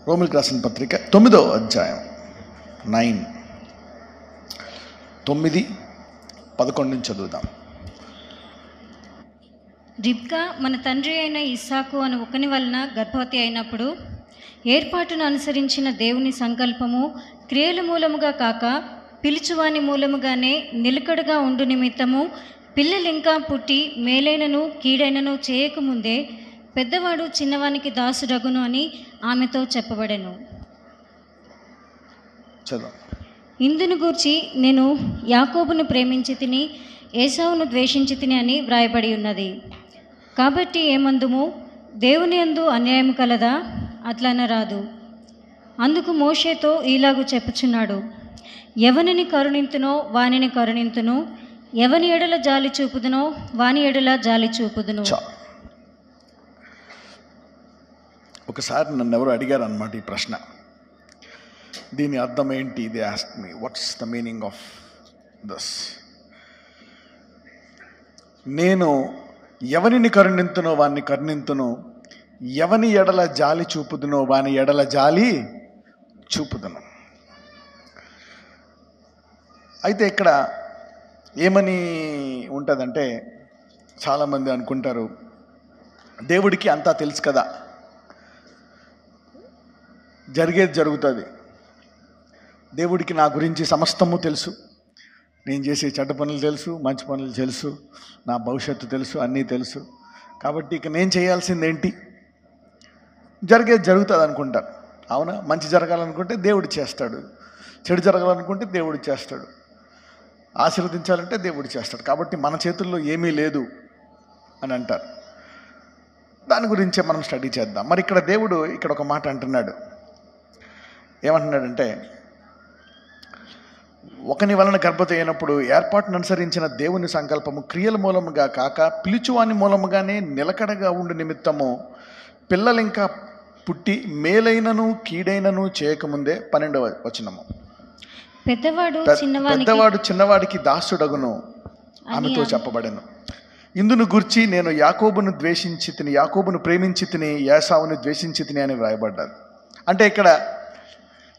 రోమిలికి రాసిన పత్రిక 9వ అధ్యాయం 9:11 నుంచి చదువుదాం. రిబ్కా మన తండ్రి అయిన ఇస్సాకు అను ఒకని వలన గర్భవతి అయినప్పుడు ఏర్పాటును అనుసరించిన దేవుని సంకల్పము క్రియల మూలముగా కాక పిలుచువాని మూలముగానే నిలకడగా ఉండు నిమిత్తము పిల్లలింకా పుట్టి మేలైనను కీడైనను చేయకముందే పెద్దవాడు చిన్నవానికి దాసుడగును అని ఆమెతో చెప్పబడెను. ఇందును గూర్చి నేను యాకోబును ప్రేమించి తిని ఏసావును ద్వేషించి తిని అని వ్రాయబడి ఉన్నది. కాబట్టి ఏమందుము, దేవుని యందు అన్యాయం కలదా? అట్లనరాదు. అందుకు మోషేతో ఈలాగు చెప్పుచున్నాడు, ఎవనిని కరుణింతునో వానిని కరుణింతును, ఎవని ఎడల జాలి చూపుదునో వాని ఎడల జాలి చూపుదును. ఒకసారి నన్ను ఎవరు అడిగారు అన్నమాట ఈ ప్రశ్న. దీని అర్థం ఏంటి? They asked me, what's the meaning of this? నేను ఎవరిని కరుణింతునో వాన్ని కరుణింతును, ఎవని ఎడల జాలి చూపుదునో వాని ఎడల జాలి చూపుదును. అయితే ఇక్కడ ఏమని ఉంటుందంటే, చాలామంది అనుకుంటారు దేవుడికి అంతా తెలుసు కదా, జరిగేది జరుగుతుంది, దేవుడికి నా గురించి సమస్తము తెలుసు, నేను చేసే చెడ్డ పనులు తెలుసు, మంచి పనులు తెలుసు, నా భవిష్యత్తు తెలుసు, అన్నీ తెలుసు, కాబట్టి ఇక నేను చేయాల్సింది ఏంటి, జరిగేది జరుగుతుంది అనుకుంటారు. అవునా? మంచి జరగాలనుకుంటే దేవుడు చేస్తాడు, చెడు జరగాలనుకుంటే దేవుడు చేస్తాడు, ఆశీర్వదించాలంటే దేవుడు చేస్తాడు, కాబట్టి మన చేతుల్లో ఏమీ లేదు అని అంటారు. దాని గురించే మనం స్టడీ చేద్దాం. మరి ఇక్కడ దేవుడు ఇక్కడ ఒక మాట అంటున్నాడు. ఏమంటున్నాడంటే, ఒకని వలన గర్భవతి అయినప్పుడు ఏర్పాటును అనుసరించిన దేవుని సంకల్పము క్రియల మూలముగా కాక పిలుచువాని మూలముగానే నిలకడగా ఉండు నిమిత్తము పిల్లలింకా పుట్టి మేలైనను కీడైనను చేయకముందే 12వ వచనము, పెద్దవాడు చిన్నవాడికి దాసుడగును ఆమెతో చెప్పబడెను. ఇందును గుర్చి నేను యాకోబును ద్వేషించి తిని, యాకోబును ప్రేమించి తిని, ఏసావును ద్వేషించి తిని అని వ్రాయబడ్డారు. అంటే ఇక్కడ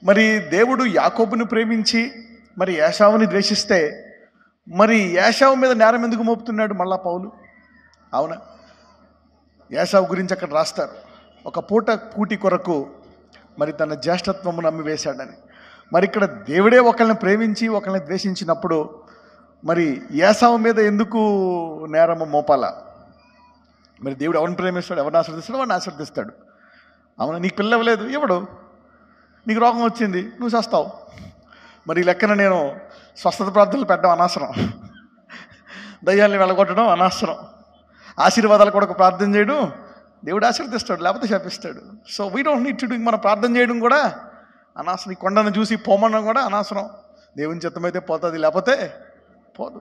మరి దేవుడు యాకోబును ప్రేమించి మరి ఏసావుని ద్వేషిస్తే మరి ఏసావు మీద నేరం ఎందుకు మోపుతున్నాడు మళ్ళా పౌలు? అవునా? ఏసావు గురించి అక్కడ రాస్తారు, ఒక పూట కూటి కొరకు మరి తన జ్యేష్ఠత్వము నమ్మి వేశాడని. మరి ఇక్కడ దేవుడే ఒకళ్ళని ప్రేమించి ఒకళ్ళని ద్వేషించినప్పుడు మరి ఏసావు మీద ఎందుకు నేరము మోపాలా? మరి దేవుడు ఎవరిని ప్రేమిస్తాడు, ఎవరిని ఆశ్రదిస్తాడు, వాడిని ఆశ్రదిస్తాడు. అవునా? నీకు పిల్లవలేదు, ఇవ్వడు. నీకు రోగం వచ్చింది, నువ్వు చేస్తావు. మరి ఈ లెక్కన నేను స్వస్థత ప్రార్థనలు పెట్టడం అనవసరం, దయ్యాల్ని వెళ్ళగొట్టడం అనవసరం, ఆశీర్వాదాలు కూడా ప్రార్థన చేయడం, దేవుడు ఆశీర్వదిస్తాడు లేకపోతే శపిస్తాడు. So we don't need to do. మనం ప్రార్థన చేయడం కూడా అనవసరం, ఈ కొండను చూసి పోమడం కూడా అనవసరం. దేవుని చిత్తమైతే పోతుంది, లేకపోతే పోదు.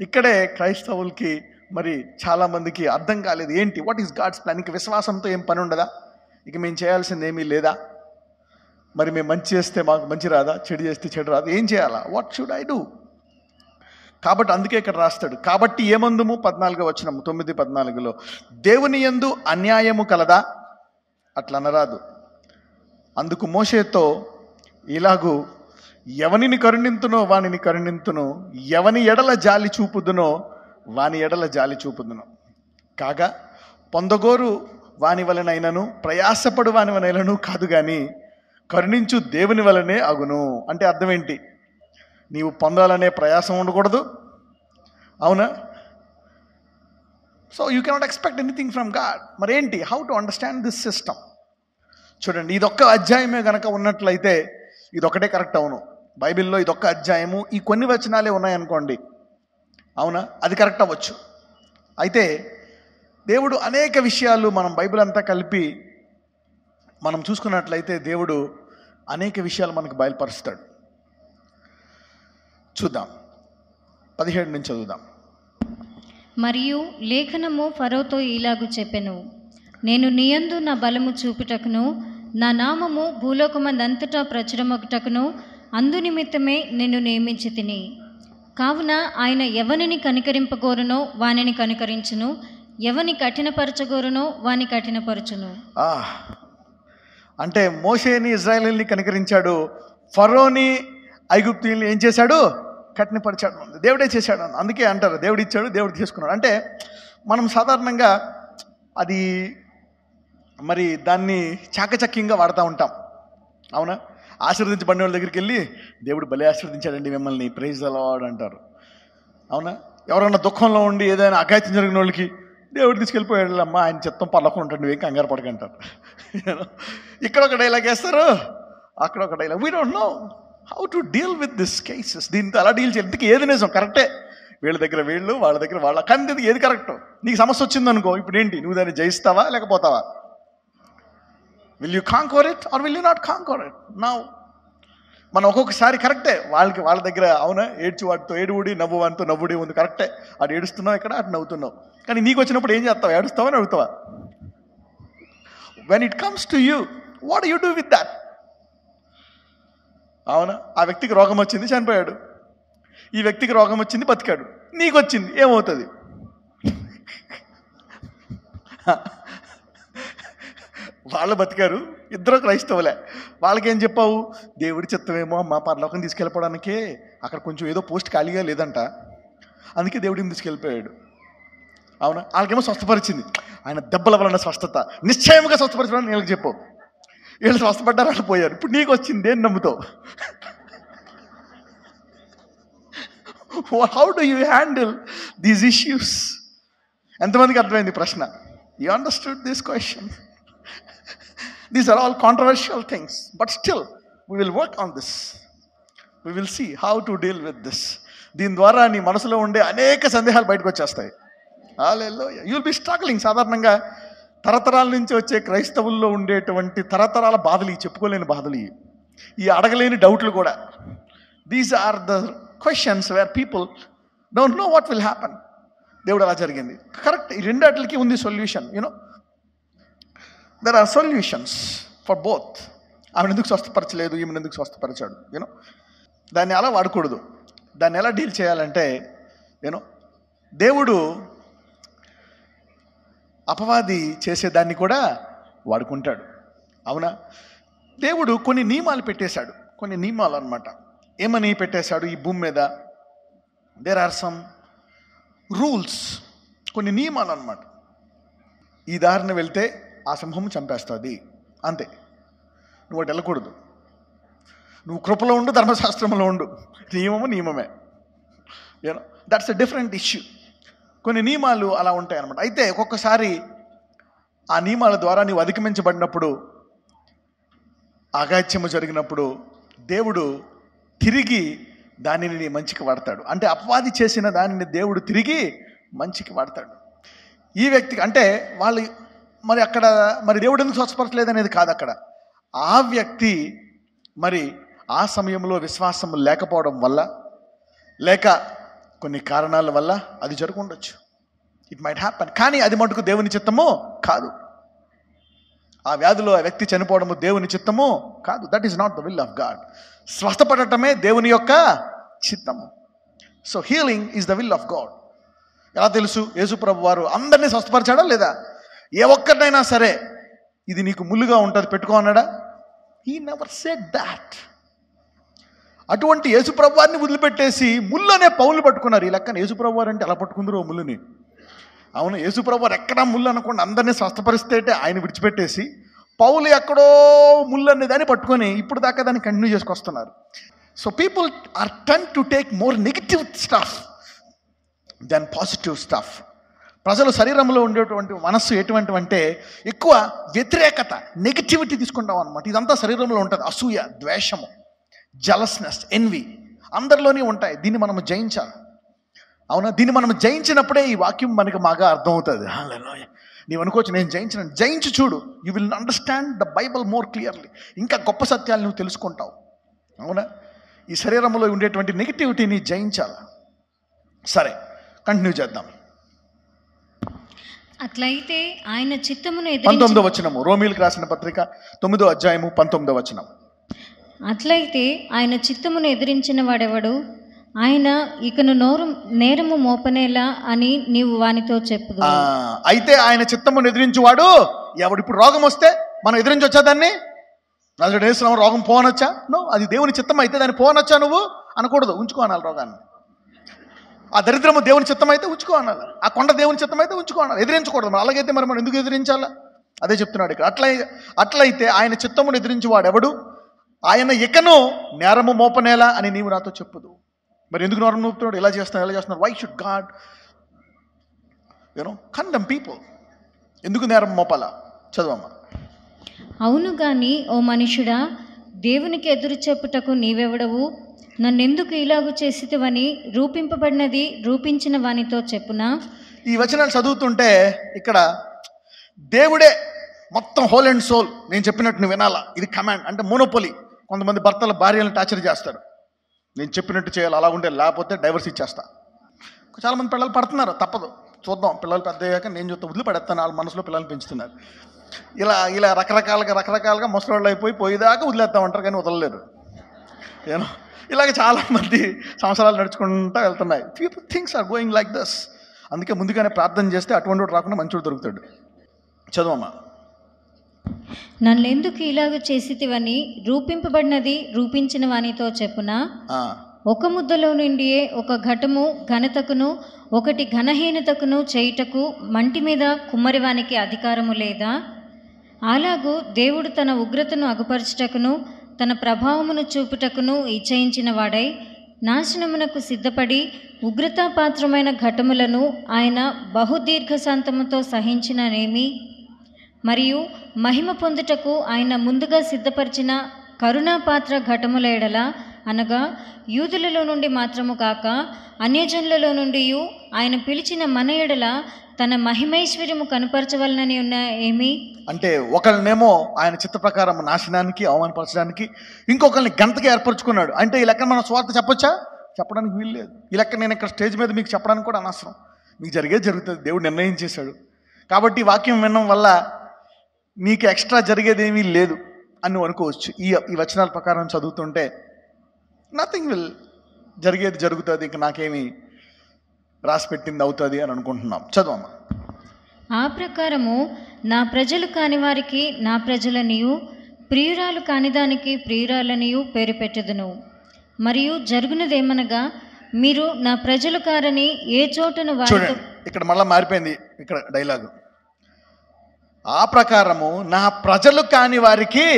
ఇక్కడే క్రైస్తవులకి మరి చాలామందికి అర్థం కాలేదు. ఏంటి, వాట్ ఈస్ గాడ్స్ ప్లాన్? ఇంక విశ్వాసంతో ఏం పని ఉండదా? ఇక మేము చేయాల్సింది ఏమీ లేదా? మరి మేము మంచి చేస్తే మాకు మంచి రాదా, చెడు చేస్తే చెడు రాదా? ఏం చేయాలా? What should I do? కాబట్టి అందుకే ఇక్కడ రాస్తాడు, కాబట్టి ఏమందుము 14వ వచనం 9:14లో, దేవుని యందు అన్యాయము కలదా? అట్లా అనరాదు. అందుకు మోషేతో ఇలాగూ, ఎవనిని కరుణింతునో వానిని కరుణింతును, ఎవని ఎడల జాలి చూపుదునో వాని ఎడల జాలి చూపుదును. కాగా పొందగోరు వాని వలనైనను ప్రయాసపడు వాని వలనైనను కాదు, కానీ కరుణించు దేవుని వలనే అగును. అంటే అర్థం ఏంటి? నీవు పొందాలనే ప్రయాసం ఉండకూడదు. అవునా? So you cannot expect anything from God. మరి ఏంటి, how to understand this system? చూడండి, ఇదొక్క అధ్యాయమే కనుక ఉన్నట్లయితే ఇదొక్కటే కరెక్ట్. అవును, బైబిల్లో ఇదొక్క అధ్యాయము, ఈ కొన్ని వచనాలే ఉన్నాయనుకోండి, అవునా, అది కరెక్ట్ అవ్వచ్చు. అయితే దేవుడు అనేక విషయాలు, మనం బైబిల్ అంతా కలిపి మనం చూసుకున్నట్లయితే దేవుడు అనేక విషయాలు మనకు బయలుపరుస్తాడు. చూద్దాం, 17 నుంచి చదువుదాం. మరియు లేఖనము ఫరోతో ఇలాగు చెప్పెను, నేను నీయందు నా బలము చూపుటకును నా నామము భూలోకమందంతటా ప్రచురమగుటకును అందు నిమిత్తమే నిన్ను నియమించి తిని. కావున ఆయన ఎవనిని కనికరింపగోరునో వానిని కనికరించును, ఎవని కఠినపరచగోరునో వాని కఠినపరచును. అంటే మోషేని ఇజ్రాయేలీని కనికరించాడు, ఫరోని ఐగుప్తీయుల్ని ఏం చేశాడు? కఠినపరిచాడు. దేవుడే చేశాడు. అందుకే అంటారు దేవుడు ఇచ్చాడు, దేవుడు తీసుకున్నాడు. అంటే మనం సాధారణంగా అది మరి దాన్ని చాకచక్యంగా వాడుతూ ఉంటాం. అవునా? ఆశీర్వదించబడిన వాళ్ళ దగ్గరికి వెళ్ళి దేవుడు భలే ఆశీర్వదించాడండి మిమ్మల్ని, ప్రైజ్ ద లార్డ్ అంటారు. అవునా? ఎవరన్నా దుఃఖంలో ఉండి ఏదైనా అఘాయిత్యం జరిగిన వాళ్ళకి దేవుడు తీసుకెళ్ళిపోయాడు అమ్మా, ఆయన చిత్తం పర్లోకం ఉంటాడు, నువ్వేం కంగారు పడకంటారు. ఇక్కడ ఒక డైలాగ్ వేస్తారు, అక్కడ ఒక dialogue. We don't know how to deal with this cases. దీంతో ఎలా డీల్ చేయాలి? ఇంతకీ ఏది నిజం? కరెక్టే, వీళ్ళ దగ్గర వీళ్ళు, వాళ్ళ దగ్గర వాళ్ళ, కానీ ఏది కరెక్ట్? నీకు సమస్య వచ్చిందనుకో, ఇప్పుడు ఏంటి? నువ్వు దాన్ని జయిస్తావా లేకపోతావా? Will you conquer it or will you not conquer it? Now మనం ఒక్కొక్కసారి కరెక్టే, వాళ్ళ దగ్గర అవునా ఏడ్చి వాటితో ఏడువుడి, నవ్వు వాటితో నవ్వుడి ఉంది, కరెక్టే. అటు ఏడుస్తున్నావు ఇక్కడ, అటు నవ్వుతున్నావు. కానీ నీకు వచ్చినప్పుడు ఏం చేస్తావు? ఏడుస్తావా నవ్వుతావా? When it comes to you, what you do with that? అవునా? ఆ వ్యక్తికి రోగం వచ్చింది, చనిపోయాడు. ఈ వ్యక్తికి రోగం వచ్చింది, బతికాడు. నీకు వచ్చింది, ఏమవుతుంది? వాళ్ళు బతికారు, ఇద్దరు క్రైస్తవులే. వాళ్ళకేం చెప్పావు? దేవుడి చిత్తమేమో అమ్మ పరలోకం తీసుకెళ్ళిపోవడానికే, అక్కడ కొంచెం ఏదో పోస్ట్ ఖాళీగా లేదంట, అందుకే దేవుడిని తీసుకెళ్ళిపోయాడు. అవునా? వాళ్ళకేమో స్వస్థపరిచింది, ఆయన దెబ్బల వలన స్వస్థత, నిశ్చయంగా స్వస్థపరచడం వీళ్ళకి చెప్పు. వీళ్ళు స్వస్థపడ్డారు, వాళ్ళు పోయారు. ఇప్పుడు నీకు వచ్చింది, ఏం నమ్ముతావు? How do you handle these issues? ఎంతమందికి అర్థమైంది ప్రశ్న? You understood this question? These are all controversial things, but still we will work on this. We will see how to deal with this. దీని ద్వారా నీ మనసులో ఉండే అనేక సందేహాలు బయటకు వచ్చేస్తాయి. Hallelujah. You will be struggling. సాధారణంగా తరతరాల నుంచి వచ్చే క్రైస్తవుల్లో ఉండేటువంటి తరతరాల బాధలు, చెప్పుకోలేని బాధలు, ఈ అడగలేని డౌట్లు కూడా. These are the questions where people don't know what will happen. దేవుడు అలా జరిగింది, కరెక్ట్. ఈ రెండాటికి ఉంది solution. You know there are solutions for both. ఆమెను ఎందుకు స్వస్థపరచలేదు, ఈమెను ఎందుకు స్వస్థపరిచాడు? యూనో దాన్ని అలా వాడకూడదు. దాన్ని ఎలా డీల్ చేయాలంటే, యూనో దేవుడు అపవాది చేసేదాన్ని కూడా వాడుకుంటాడు. అవునా? దేవుడు కొన్ని నియమాలు పెట్టేశాడు, కొన్ని నియమాలు అన్నమాట. ఏమని పెట్టేశాడు? ఈ భూమి మీద దేర్ ఆర్ సమ్ రూల్స్, కొన్ని నియమాలు అన్నమాట. ఈ దారిని వెళ్తే ఆ సింహం చంపేస్తుంది, అంతే. నువ్వు అటు వెళ్ళకూడదు. నువ్వు కృపలో ఉండు, ధర్మశాస్త్రంలో ఉండు, నియమము నియమమే. You know that's a different issue. కొన్ని నియమాలు అలా ఉంటాయి అన్నమాట. అయితే ఒక్కొక్కసారి ఆ నియమాల ద్వారా నీవు అధిగమించబడినప్పుడు, అఘాయిత్యము జరిగినప్పుడు, దేవుడు తిరిగి దానిని నీ మంచికి వాడతాడు. అంటే అపవాది చేసిన దానిని దేవుడు తిరిగి మంచికి వాడతాడు. ఈ వ్యక్తికి అంటే వాళ్ళు మరి అక్కడ మరి దేవుడు ఎందుకు స్వస్థపరచలేదు అనేది కాదు అక్కడ. ఆ వ్యక్తి మరి ఆ సమయంలో విశ్వాసం లేకపోవడం వల్ల, లేక కొన్ని కారణాల వల్ల అది జరుగుండొచ్చు. It might happen. కానీ అది మటుకు దేవుని చిత్తము కాదు. ఆ వ్యాధిలో ఆ వ్యక్తి చనిపోవడము దేవుని చిత్తము కాదు. That is not the will of God. స్వస్థపడటమే దేవుని యొక్క చిత్తము. So healing is the will of God. ఎలా తెలుసు? యేసు ప్రభు వారు అందరినీ స్వస్థపరిచాడా లేదా? ఏ ఒక్కరినైనా సరే ఇది నీకు ముళ్ళుగా ఉంటుంది పెట్టుకో అన్నాడా? He never said that. అటువంటి యేసుప్రభు వారిని వదిలిపెట్టేసి ముళ్ళు అనే పౌలు పట్టుకున్నారు. ఈ లెక్కన యేసుప్రభు వారు అంటే ఎలా పట్టుకుందరు ముళ్ళుని? అవును, యేసుప్రభు వారు ఎక్కడా ముళ్ళు అనకుండా అందరినీ స్వస్థపరిస్తే ఆయన విడిచిపెట్టేసి పౌలు ఎక్కడో ముళ్ళు అనే దాన్ని పట్టుకొని ఇప్పుడు దాకా దాన్ని కంటిన్యూ చేసుకొస్తున్నారు. So people are tend to take more negative stuff then positive stuff. ప్రజలు శరీరంలో ఉండేటువంటి మనస్సు ఎటువంటి అంటే ఎక్కువ వ్యతిరేకత, నెగిటివిటీ తీసుకుంటాం అనమాట. ఇదంతా శరీరంలో ఉంటుంది. అసూయ, ద్వేషము, జలస్నెస్, ఎన్వి అందరిలోనే ఉంటాయి. దీన్ని మనం జయించాలి. అవునా? దీన్ని మనం జయించినప్పుడే ఈ వాక్యం మనకి బాగా అర్థమవుతుంది. హల్లెలూయా. నీవు అనుకోవచ్చు నేను జయించి చూడు, you will understand the Bible more clearly. ఇంకా గొప్ప సత్యాలు నువ్వు తెలుసుకుంటావు. అవునా? ఈ శరీరంలో ఉండేటువంటి నెగిటివిటీని జయించాలి. సరే, కంటిన్యూ చేద్దాం. అట్లయితే ఆయన చిత్తమును 19వ వచనము, రోమీయులకు రాసిన పత్రిక 9వ అధ్యాయము 19వ వచనం. అట్లయితే ఆయన చిత్తమును ఎదిరించిన వాడెవడు? ఆయన ఇకను నేరము మోపనేలా అని నీవు వానితో చెప్పు. అయితే ఆయన చిత్తమును ఎదిరించువాడు ఎవడు? ఇప్పుడు రోగం వస్తే మనం ఎదిరించి వచ్చేదాన్ని నజరేయుడైన యేసు నామమున రోగం పోనొచ్చా? నో, అది దేవుని చిత్తం అయితే దాన్ని పోనొచ్చా నువ్వు అనకూడదు, ఉంచుకో అనాలి రోగాన్ని. ఆ దరిద్రము దేవుని చిత్తం అయితే ఉంచుకో అనాలి, ఆ కొండ దేవుని చిత్తం అయితే ఉంచుకో అనాలి, ఎదిరించకూడదు. మరి అలాగైతే మరి మనం ఎందుకు ఎదిరించాలా? అదే చెప్తున్నాడు ఇక్కడ. అట్లయితే ఆయన చిత్తమును ఎదిరించేవాడు ఎవడు? ఆయన ఇకను నేరము మోపనేలా అని నీవు నాతో చెప్పుదు. మరి ఎందుకు నేరం మోపుతున్నాడు? ఇలా చేస్తున్నారు. Why should God condemn people? ఎందుకు నేరం మోపాలా? చదవమ్మా. అవును గాని ఓ మనుషుడా, దేవునికి ఎదురు చెప్పుటకు నీవెవడవు? నన్నెందుకు ఇలాగు చేసితివని రూపింపబడినది రూపించిన వానితో చెప్పునా? ఈ వచనాలు చదువుతుంటే ఇక్కడ దేవుడే మొత్తం హోల్ అండ్ సోల్ నేను చెప్పినట్టు నువ్వు వినాలా, ఇది కమాండ్. అంటే మోనోపోలి. కొంతమంది భర్తల భార్యలను టార్చర్ చేస్తారు, నేను చెప్పినట్టు చేయాలి, అలా ఉంటే లేకపోతే డైవర్స్ ఇచ్చేస్తా. చాలామంది పిల్లలు పడుతున్నారు, తప్పదు, చూద్దాం. పిల్లలు పెద్ద అయ్యాక నేను చూస్తే వదిలిపడేస్తాను, వాళ్ళ మనసులో పిల్లల్ని పెంచుతున్నారు. ఇలా రకరకాలుగా ముసలోళ్ళు పోయేదాకా వదిలేస్తామంటారు, కానీ వదలలేరు. ఇలాగ చాలామంది సంవత్సరాలు నడుచుకుంటూ వెళ్తున్నాయి. People things are going like this. అందుకే ముందుగానే ప్రార్థన చేస్తే అటువంటి వాడు రాకుండా మంచోడు దొరుకుతాడు. చదవమ్మా. నన్నెందుకు ఇలాగ చేసితివని రూపింపబడినది రూపించిన వానితో చెప్పునా? ఒక ముద్దలో నుండియే ఒక ఘటము ఘనతకును ఒకటి ఘనహీనతకును చేయుటకు మంటి మీద కుమ్మరివానికి అధికారము లేదా? అలాగూ దేవుడు తన ఉగ్రతను అగుపరచుటకును తన ప్రభావమును చూపుటకును ఇచ్చయించిన వాడై నాశనమునకు సిద్ధపడి ఉగ్రతాపాత్రమైన ఘటములను ఆయన బహుదీర్ఘశాంతముతో సహించిననేమి? మరియు మహిమ పొందుటకు ఆయన ముందుగా సిద్ధపరిచిన కరుణాపాత్ర ఘటముల ఎడల, అనగా యూదులలో నుండి మాత్రము కాక అన్యజనులలో నుండి ఆయన పిలిచిన మన ఎడల తన మహిమైశ్వర్యము కనుపరచవలనని ఉన్న ఏమి? అంటే ఒకళ్ళనేమో ఆయన చిత్త ప్రకారం నాశనానికి అవమానపరచడానికి, ఇంకొకరిని గంతకి ఏర్పరచుకున్నాడు. అంటే ఈ లెక్క మనం స్వార్థ చెప్పొచ్చా? చెప్పడానికి వీలు లేదు. ఈ లెక్క నేను ఇక్కడ స్టేజ్ మీద మీకు చెప్పడానికి కూడా అనవసరం. మీకు జరుగుతుంది, దేవుడు నిర్ణయం చేశాడు. కాబట్టి వాక్యం వినడం వల్ల నీకు ఎక్స్ట్రా జరిగేది ఏమీ లేదు అని అనుకోవచ్చు. ఈ వచనాల ప్రకారం చదువుతుంటే నథింగ్ విల్, జరిగేది జరుగుతుంది, ఇంక నాకేమి రాసి పెట్టింది అవుతుంది అని అనుకుంటున్నాం. చదవమ్మా. ఆ ప్రకారము నా ప్రజలు కాని వారికి నా ప్రజలనియు, ప్రియురాలు కానిదానికి ప్రియురాలనియు పేరు పెట్టెదను. మరియు జరుగునదేమనగా, మీరు నా ప్రజలు కారని ఏ చోటను వారితో... ఇక్కడ మళ్ళీ మారిపోయింది ఇక్కడ డైలాగు. ఆ ప్రకారము నా ప్రజలు కాని వారికి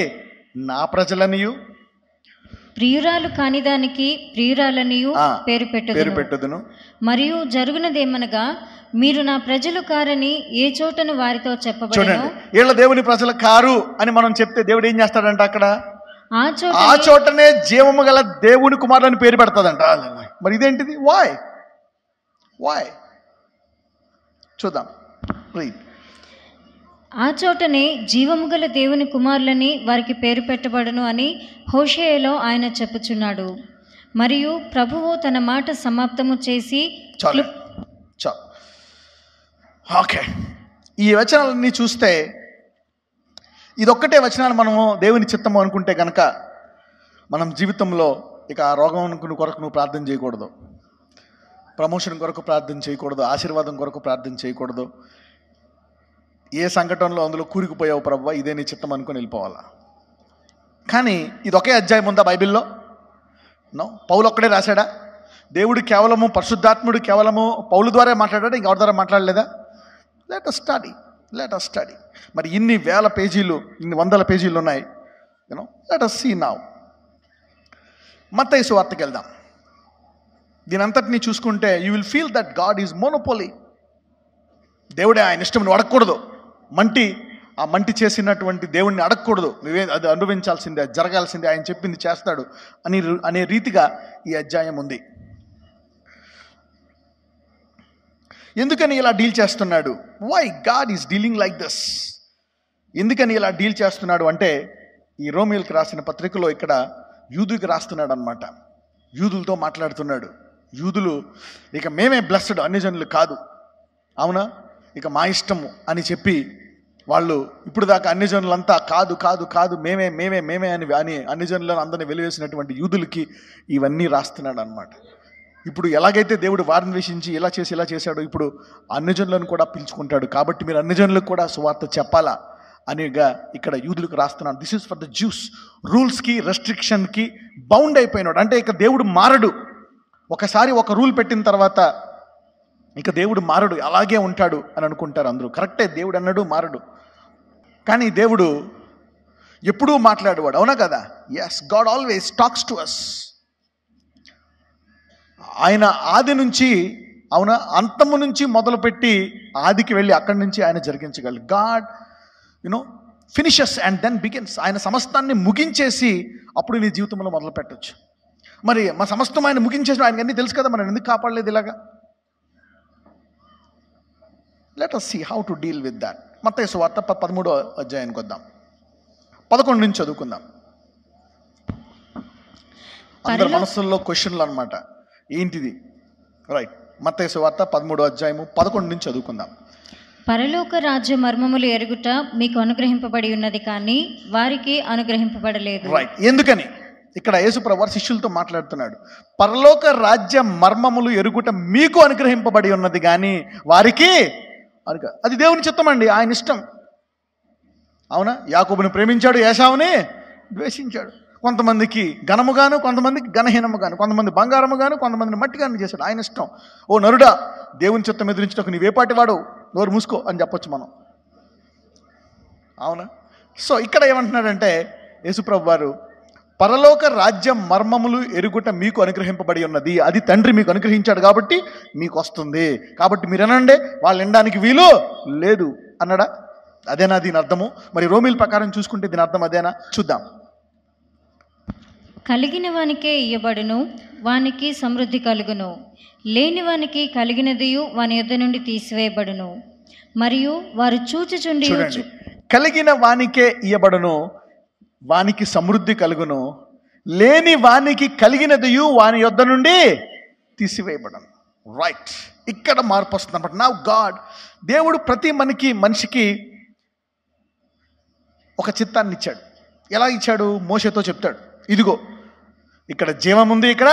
నా ప్రజలనియు, ప్రియురాలు కానిదానికి ప్రియురాలనియు పేరు పెట్టుదును. మరియు జరుగునదేమనగా, మీరు నా ప్రజలు కారని ఏ చోటను వారితో చెప్పబడెను. వీళ్ళ దేవుని ప్రజలు కారు అని మనం చెప్తే దేవుడు ఏం చేస్తాడంట? అక్కడ ఆ చోటనే జీవము గల దేవుని కుమారులని పేరు పెడతాదంట. మరి ఇదేంటిది? వాయ్ చూద్దాం. ఆ చోటనే జీవము గల దేవుని కుమారులని వారికి పేరు పెట్టబడును అని హోషేయలో ఆయన చెప్పుచున్నాడు. మరియు ప్రభువు తన మాట సమాప్తము చేసి... ఓకే, ఈ వచనాలన్నీ చూస్తే ఇదొక్కటే వచనాలు మనము దేవుని చిత్తము అనుకుంటే కనుక మనం జీవితంలో ఇక ఆ రోగం కొరకు నువ్వు ప్రార్థన చేయకూడదు, ప్రమోషన్ కొరకు ప్రార్థన చేయకూడదు, ఆశీర్వాదం కొరకు ప్రార్థన చేయకూడదు. ఏ సంఘటనలో అందులో కూరుకుపోయావు ప్రభువా, ఇదే నీ చిత్తం అనుకుని వెళ్ళిపోవాలా. కానీ ఇది ఒకే అధ్యాయం ఉందా బైబిల్లో? నో. పౌలు ఒక్కడే రాశాడా? దేవుడు కేవలము పరిశుద్ధాత్ముడు కేవలము పౌలు ద్వారా మాట్లాడాడా? ఇంకెవరి ద్వారా మాట్లాడలేదా? Let us study. మరి ఇన్ని వేల పేజీలు, ఇన్ని వందల పేజీలు ఉన్నాయి. Let us see now. మత్తయి సువార్తకి వెళ్దాం. దీని అంతటినీ చూసుకుంటే you will feel that God is monopoly. దేవుడే ఆయన ఇష్టం నువ్వు అడగకూడదు. ఆ మంటి చేసినటువంటి దేవుణ్ణి అడగకూడదు, నువ్వే అది అనుభవించాల్సిందే, జరగాల్సిందే, ఆయన చెప్పింది చేస్తాడు అనే రీతిగా ఈ అధ్యాయం ఉంది. ఎందుకని ఇలా డీల్ చేస్తున్నాడు? Why God is dealing like this? ఎందుకని ఇలా డీల్ చేస్తున్నాడు అంటే, ఈ రోమియోలకు రాసిన పత్రికలో ఇక్కడ యూదుకి రాస్తున్నాడు అనమాట. యూదులతో మాట్లాడుతున్నాడు. యూదులు ఇక మేమే బ్లెస్డ్, అన్ని జనులు కాదు, అవునా, ఇక మా ఇష్టము అని చెప్పి వాళ్ళు ఇప్పుడు దాకా అన్ని జనులంతా కాదు మేమే అని అన్ని జనులను అందరినీ వెలివేసినటువంటి యూదులకి ఇవన్నీ రాస్తున్నాడు అనమాట. ఇప్పుడు ఎలాగైతే దేవుడు వారిని ద్వేషించి ఇలా చేశాడు, ఇప్పుడు అన్ని జనులను కూడా పిలుచుకుంటాడు. కాబట్టి మీరు అన్ని జనులకు కూడా సువార్త చెప్పాలా అనిగా ఇక్కడ యూదులకు రాస్తున్నాను. This is for the Jews. రూల్స్కి రెస్ట్రిక్షన్కి బౌండ్ అయిపోయినాడు. అంటే ఇక దేవుడు మారడు. ఒకసారి ఒక రూల్ పెట్టిన తర్వాత ఇక దేవుడు మారడు, అలాగే ఉంటాడు అని అనుకుంటారు అందరూ. కరెక్టే, దేవుడు అన్నాడు మారడు. కానీ దేవుడు ఎప్పుడూ మాట్లాడేవాడు, అవునా కదా? Yes, God always talks to us. ఆయన ఆది నుంచి, అవునా, అంతము నుంచి మొదలుపెట్టి ఆదికి వెళ్ళి అక్కడి నుంచి ఆయన జరిగించగలరు. God finishes and then begins. ఆయన సమస్తాన్ని ముగించేసి అప్పుడు నీ జీవితంలో మొదలు పెట్టచ్చు. మరి మా సమస్తం ఆయన ముగించేసిన ఆయనకి అన్నీ తెలుసు కదా, మనం ఎందుకు కాపాడలేదు ఇలాగా? Let us see how to deal with that. మత్తయి సువార్త 13వ అధ్యాయానికి వద్దాం. 11 నుంచి చదువుకుందాం. అందరి మనసుల్లో క్వశ్చన్లు అనమాట, ఏంటిది? రైట్, మత్తయి సువార్త 13వ అధ్యాయము 11 నుంచి చదువుకుందాం. పరలోక రాజ్య మర్మములు ఎరుగుట మీకు అనుగ్రహింపబడి ఉన్నది, కానీ వారికి అనుగ్రహింపబడలేదు. రైట్, ఎందుకని? ఇక్కడ యేసుప్రభువు శిష్యులతో మాట్లాడుతున్నాడు. పరలోక రాజ్య మర్మములు ఎరుగుట మీకు అనుగ్రహింపబడి ఉన్నది కానీ వారికి అది దేవుని చిత్తం అండి, ఆయన ఇష్టం. అవునా? యాకోబుని ప్రేమించాడు, ఏశావుని ద్వేషించాడు. కొంతమందికి ఘనముగాను, కొంతమందికి ఘనహీనముగాను, కొంతమంది బంగారముగాను, కొంతమందిని మట్టిగాను చేశాడు. ఆయన ఇష్టం. ఓ నరుడా, దేవుని చిత్తం ఎదిరించటకు నీవేపాటి వాడు, నోరు మూసుకో అని చెప్పొచ్చు మనం. అవునా? సో ఇక్కడ ఏమంటున్నాడంటే యేసుప్రభు వారు, పరలోక రాజ్యం మర్మములు ఎరుగుట మీకు అనుగ్రహింపబడి ఉన్నది. అది తండ్రి మీకు అనుగ్రహించాడు కాబట్టి మీకు వస్తుంది. కాబట్టి మీరు అనండి, వాళ్ళు వినడానికి వీలు లేదు అన్నాడా? అదేనా దీని అర్థము? మరి రోమిల ప్రకారం చూసుకుంటే దీని అర్థం అదేనా? చూద్దాం. కలిగిన వానికే ఇయ్యబడును, వానికి సమృద్ధి కలుగును. లేని వానికి కలిగినదియు వాని యొద్ద నుండి తీసివేయబడును. మరియు వారు చూచుచుండి, కలిగిన వానికే ఇయ్యబడును, వానికి సమృద్ధి కలుగును. లేని వానికి కలిగినదియు వాని యొద్ద నుండి తీసివేయబడను. రైట్, ఇక్కడ మార్పు వస్తుంది అన్నమాట. నౌ గాడ్, దేవుడు ప్రతి మనిషికి ఒక చిత్తాన్ని ఇచ్చాడు. ఎలా ఇచ్చాడు? మోషేతో చెప్తాడు, ఇదిగో ఇక్కడ జీవం ఉంది, ఇక్కడ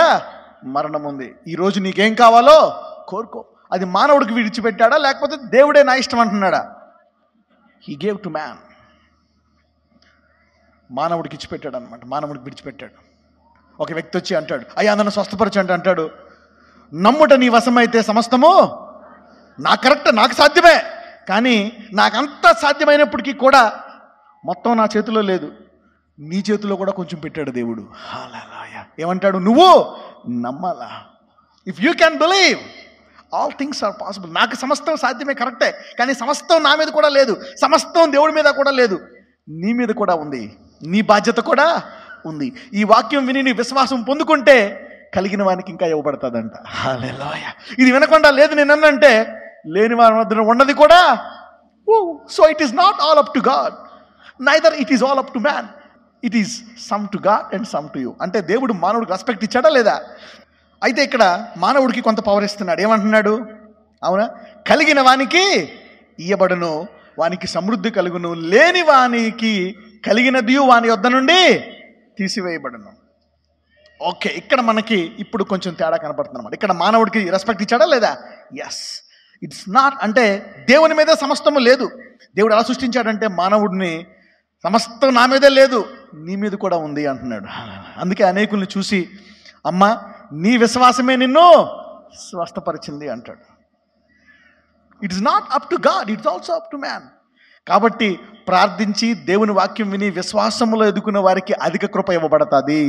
మరణం ఉంది. ఈరోజు నీకేం కావాలో కోరుకో. అది మానవుడికి విడిచిపెట్టాడా, లేకపోతే దేవుడే నా ఇష్టం అంటున్నాడా? He gave to man. మానవుడికి ఇచ్చిపెట్టాడు అనమాట, మానవుడికి విడిచిపెట్టాడు. ఒక వ్యక్తి వచ్చి అంటాడు, అయ్యా నన్ను స్వస్థపరచండి అంటాడు. నమ్ముట నీ వశమైతే సమస్తము నాకు కరెక్ట్, నాకు సాధ్యమే. కానీ నాకంతా సాధ్యమైనప్పటికీ కూడా మొత్తం నా చేతిలో లేదు, నీ చేతిలో కూడా కొంచెం పెట్టాడు దేవుడు. హల్లెలూయా. ఏమంటాడు? నువ్వు నమ్మాలా. If you can believe all things are possible. నాకు సమస్తం సాధ్యమే, కరెక్టే. కానీ సమస్తం నా మీద కూడా లేదు, సమస్తం దేవుడి మీద కూడా లేదు, నీ మీద కూడా ఉంది, నీ బాధ్యత కూడా ఉంది. ఈ వాక్యం విని నీ విశ్వాసం పొందుకుంటే కలిగిన వానికి ఇంకా ఇవ్వబడుతుందంట. హల్లెలూయా. ఇది వినకుండా లేదు నేను అన్నంటే లేని వారి మధ్య ఉన్నది కూడా. So it is not all up to God, neither it is all up to man. It is some to God and some to you. అంటే దేవుడు మానవుడికి రెస్పెక్ట్ ఇచ్చాడా లేదా? అయితే ఇక్కడ మానవుడికి కొంత పవర్ ఇస్తున్నాడు. ఏమంటున్నాడు? అవునా, కలిగిన వానికి ఇయ్యబడును, వానికి సమృద్ధి కలుగును. లేని వానికి కలిగినది వాని యొద్ద నుండి తీసివేయబడును. ఓకే, ఇక్కడ మనకి ఇప్పుడు కొంచెం తేడా కనపడుతుంది అన్నమాట. ఇక్కడ మానవుడికి రెస్పెక్ట్ ఇచ్చాడా లేదా? ఎస్. ఇట్స్ నాట్, అంటే దేవుని మీద సమస్తము లేదు. దేవుడు ఎలా సృష్టించాడంటే మానవుడిని సమస్తం నా మీదే లేదు, నీ మీద కూడా ఉంది అంటున్నాడు. అందుకే అనేకుల్ని చూసి, అమ్మా నీ విశ్వాసమే నిన్ను స్వస్థపరిచింది అంటాడు. It is not up to God, it's also up to man. కాబట్టి ప్రార్థించి దేవుని వాక్యం విని విశ్వాసములో ఎదుగుకున్న వారికి అధిక కృప ఇవ్వబడుతుంది.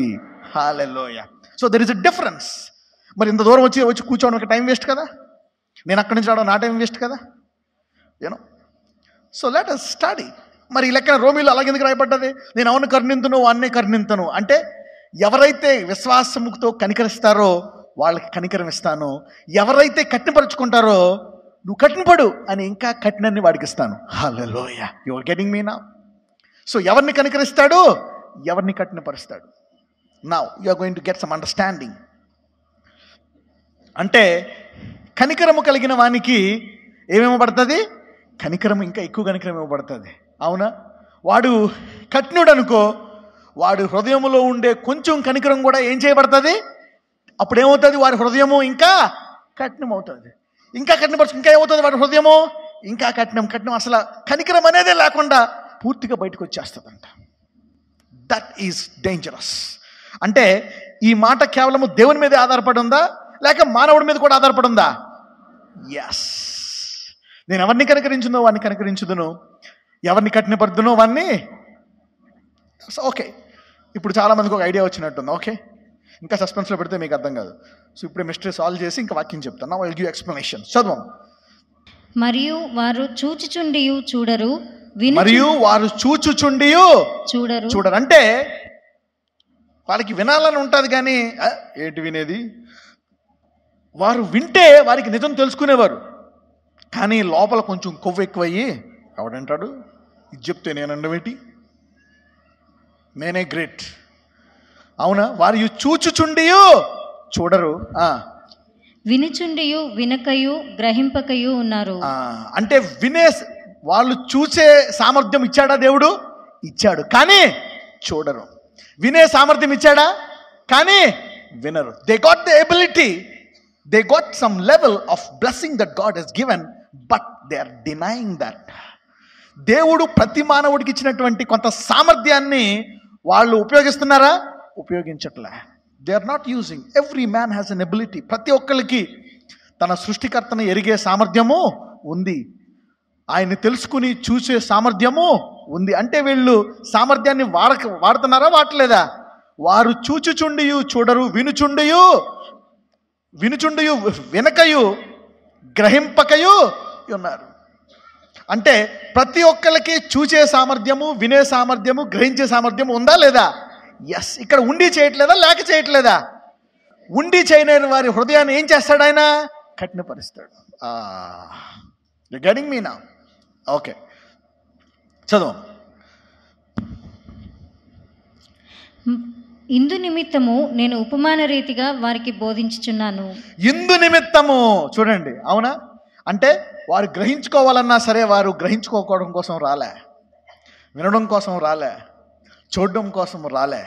Hallelujah. So there is a difference. మరి ఇంత దూరం వచ్చి కూర్చోవడం టైం వేస్ట్ కదా, నేను అక్కడి నుంచి రావడం నా టైం వేస్ట్ కదా, you know. So let us study. మరి ఈ లెక్కన రోమిలో అలాగెందుకు రాయబడ్డది? నేను అవును కరుణింతును, అన్నే కరుణింతును అంటే ఎవరైతే విశ్వాసముతో కనికరిస్తారో వాళ్ళకి కనికరం ఇస్తాను, ఎవరైతే కఠినపరుచుకుంటారో నువ్వు కఠినపడు అని ఇంకా కఠినాన్ని వాడికి ఇస్తాను. Hallelujah. You are getting me now. So ఎవరిని కనికరిస్తాడు, ఎవరిని కఠినపరుస్తాడు? Now you are going to get some understanding. అంటే కనికరము కలిగిన వానికి ఏమేమబడుతుంది? కనికరం, ఇంకా ఎక్కువ కనికరం ఇవ్వబడుతుంది. అవునా? వాడు కఠినుడు అనుకో, వాడు హృదయంలో ఉండే కొంచెం కనికరం కూడా ఏం చేయబడుతుంది? అప్పుడు ఏమవుతుంది? వాడి హృదయము ఇంకా కఠినం అవుతుంది. ఇంకా కఠినపరుచు, ఇంకా ఏమవుతుంది? వాడి హృదయము ఇంకా కఠినం. అసలు కనికరం అనేదే లేకుండా పూర్తిగా బయటకు వచ్చేస్తుందంట. That is dangerous. అంటే ఈ మాట కేవలము దేవుని మీదే ఆధారపడి ఉందా, లేక మానవుడి మీద కూడా ఆధారపడి ఉందా? ఎస్. నేను ఎవరిని కనికరించునో వాడిని కనికరించుదును, ఎవరిని కఠినపరుదునో వాడిని. ఓకే, ఇప్పుడు చాలామందికి ఒక ఐడియా వచ్చినట్టుంది. ఓకే, ఇంకా సస్పెన్స్లో పెడితే మీకు అర్థం కాదు. సో ఇప్పుడే మిస్టరీ సాల్వ్ చేసి ఇంకా వాక్యం చెప్తాను. I will give explanation. చదవం. మరియు వారు చూచుచుండియు చూడరు, మరియు వారు చూచుచుండియు చూడరు. చూడరు అంటే వాళ్ళకి వినాలని ఉంటుంది, కానీ ఏంటి వినేది? వారు వింటే వారికి నిజం తెలుసుకునేవారు, కానీ లోపల కొంచెం కొవ్వు ఎక్కువయ్యి ఎవడంటాడు ఇది చెప్తే నేనండవేటి, నేనే గ్రేట్. అవునా? వారు చూచుచుండియు చూడరు, వినుచుండియు వినకయు గ్రహింపకయు ఉన్నారు. అంటే వాళ్ళు చూసే సామర్థ్యం ఇచ్చాడా దేవుడు? ఇచ్చాడు, కానీ చూడరు. వినే సామర్థ్యం ఇచ్చాడా? కానీ వినరు. They got the ability, they got some level of blessing that God has given, but they are denying that. దేవుడు ప్రతి మానవుడికి ఇచ్చినటువంటి కొంత సామర్థ్యాన్ని వాళ్ళు ఉపయోగిస్తున్నారా? ఉపయోగించట్లే. They are not using. Every man has an ability. ప్రతి ఒక్కరికి తన సృష్టికర్తను ఎరిగే సామర్థ్యము ఉంది, ఆయన్ని తెలుసుకుని చూసే సామర్థ్యము ఉంది. అంటే వీళ్ళు సామర్థ్యాన్ని వాడుతున్నారా, వాడలేదా? వారు చూచుచుండియు చూడరు, వినుచుండియు వినకయు గ్రహింపకయు ఉన్నారు. అంటే ప్రతి ఒక్కరికి చూసే సామర్థ్యము, వినే సామర్థ్యము, గ్రహించే సామర్థ్యము ఉందా లేదా? ఎస్. ఇక్కడ ఉండి చేయట్లేదా, లేక చేయట్లేదా? ఉండి చేయలేని వారి హృదయాన్ని ఏం చేస్తాడు ఆయన? కఠినపరుస్తాడు. గెటింగ్ మీ నా? ఓకే, చదువు. ఇందు నిమిత్తము నేను ఉపమాన రీతిగా వారికి బోధించుచున్నాను. ఇందు నిమిత్తము చూడండి. అవునా? అంటే వారు గ్రహించుకోవాలన్నా సరే వారు గ్రహించుకోవడం కోసం రాలే, వినడం కోసం రాలే, చూడడం కోసం రాలే.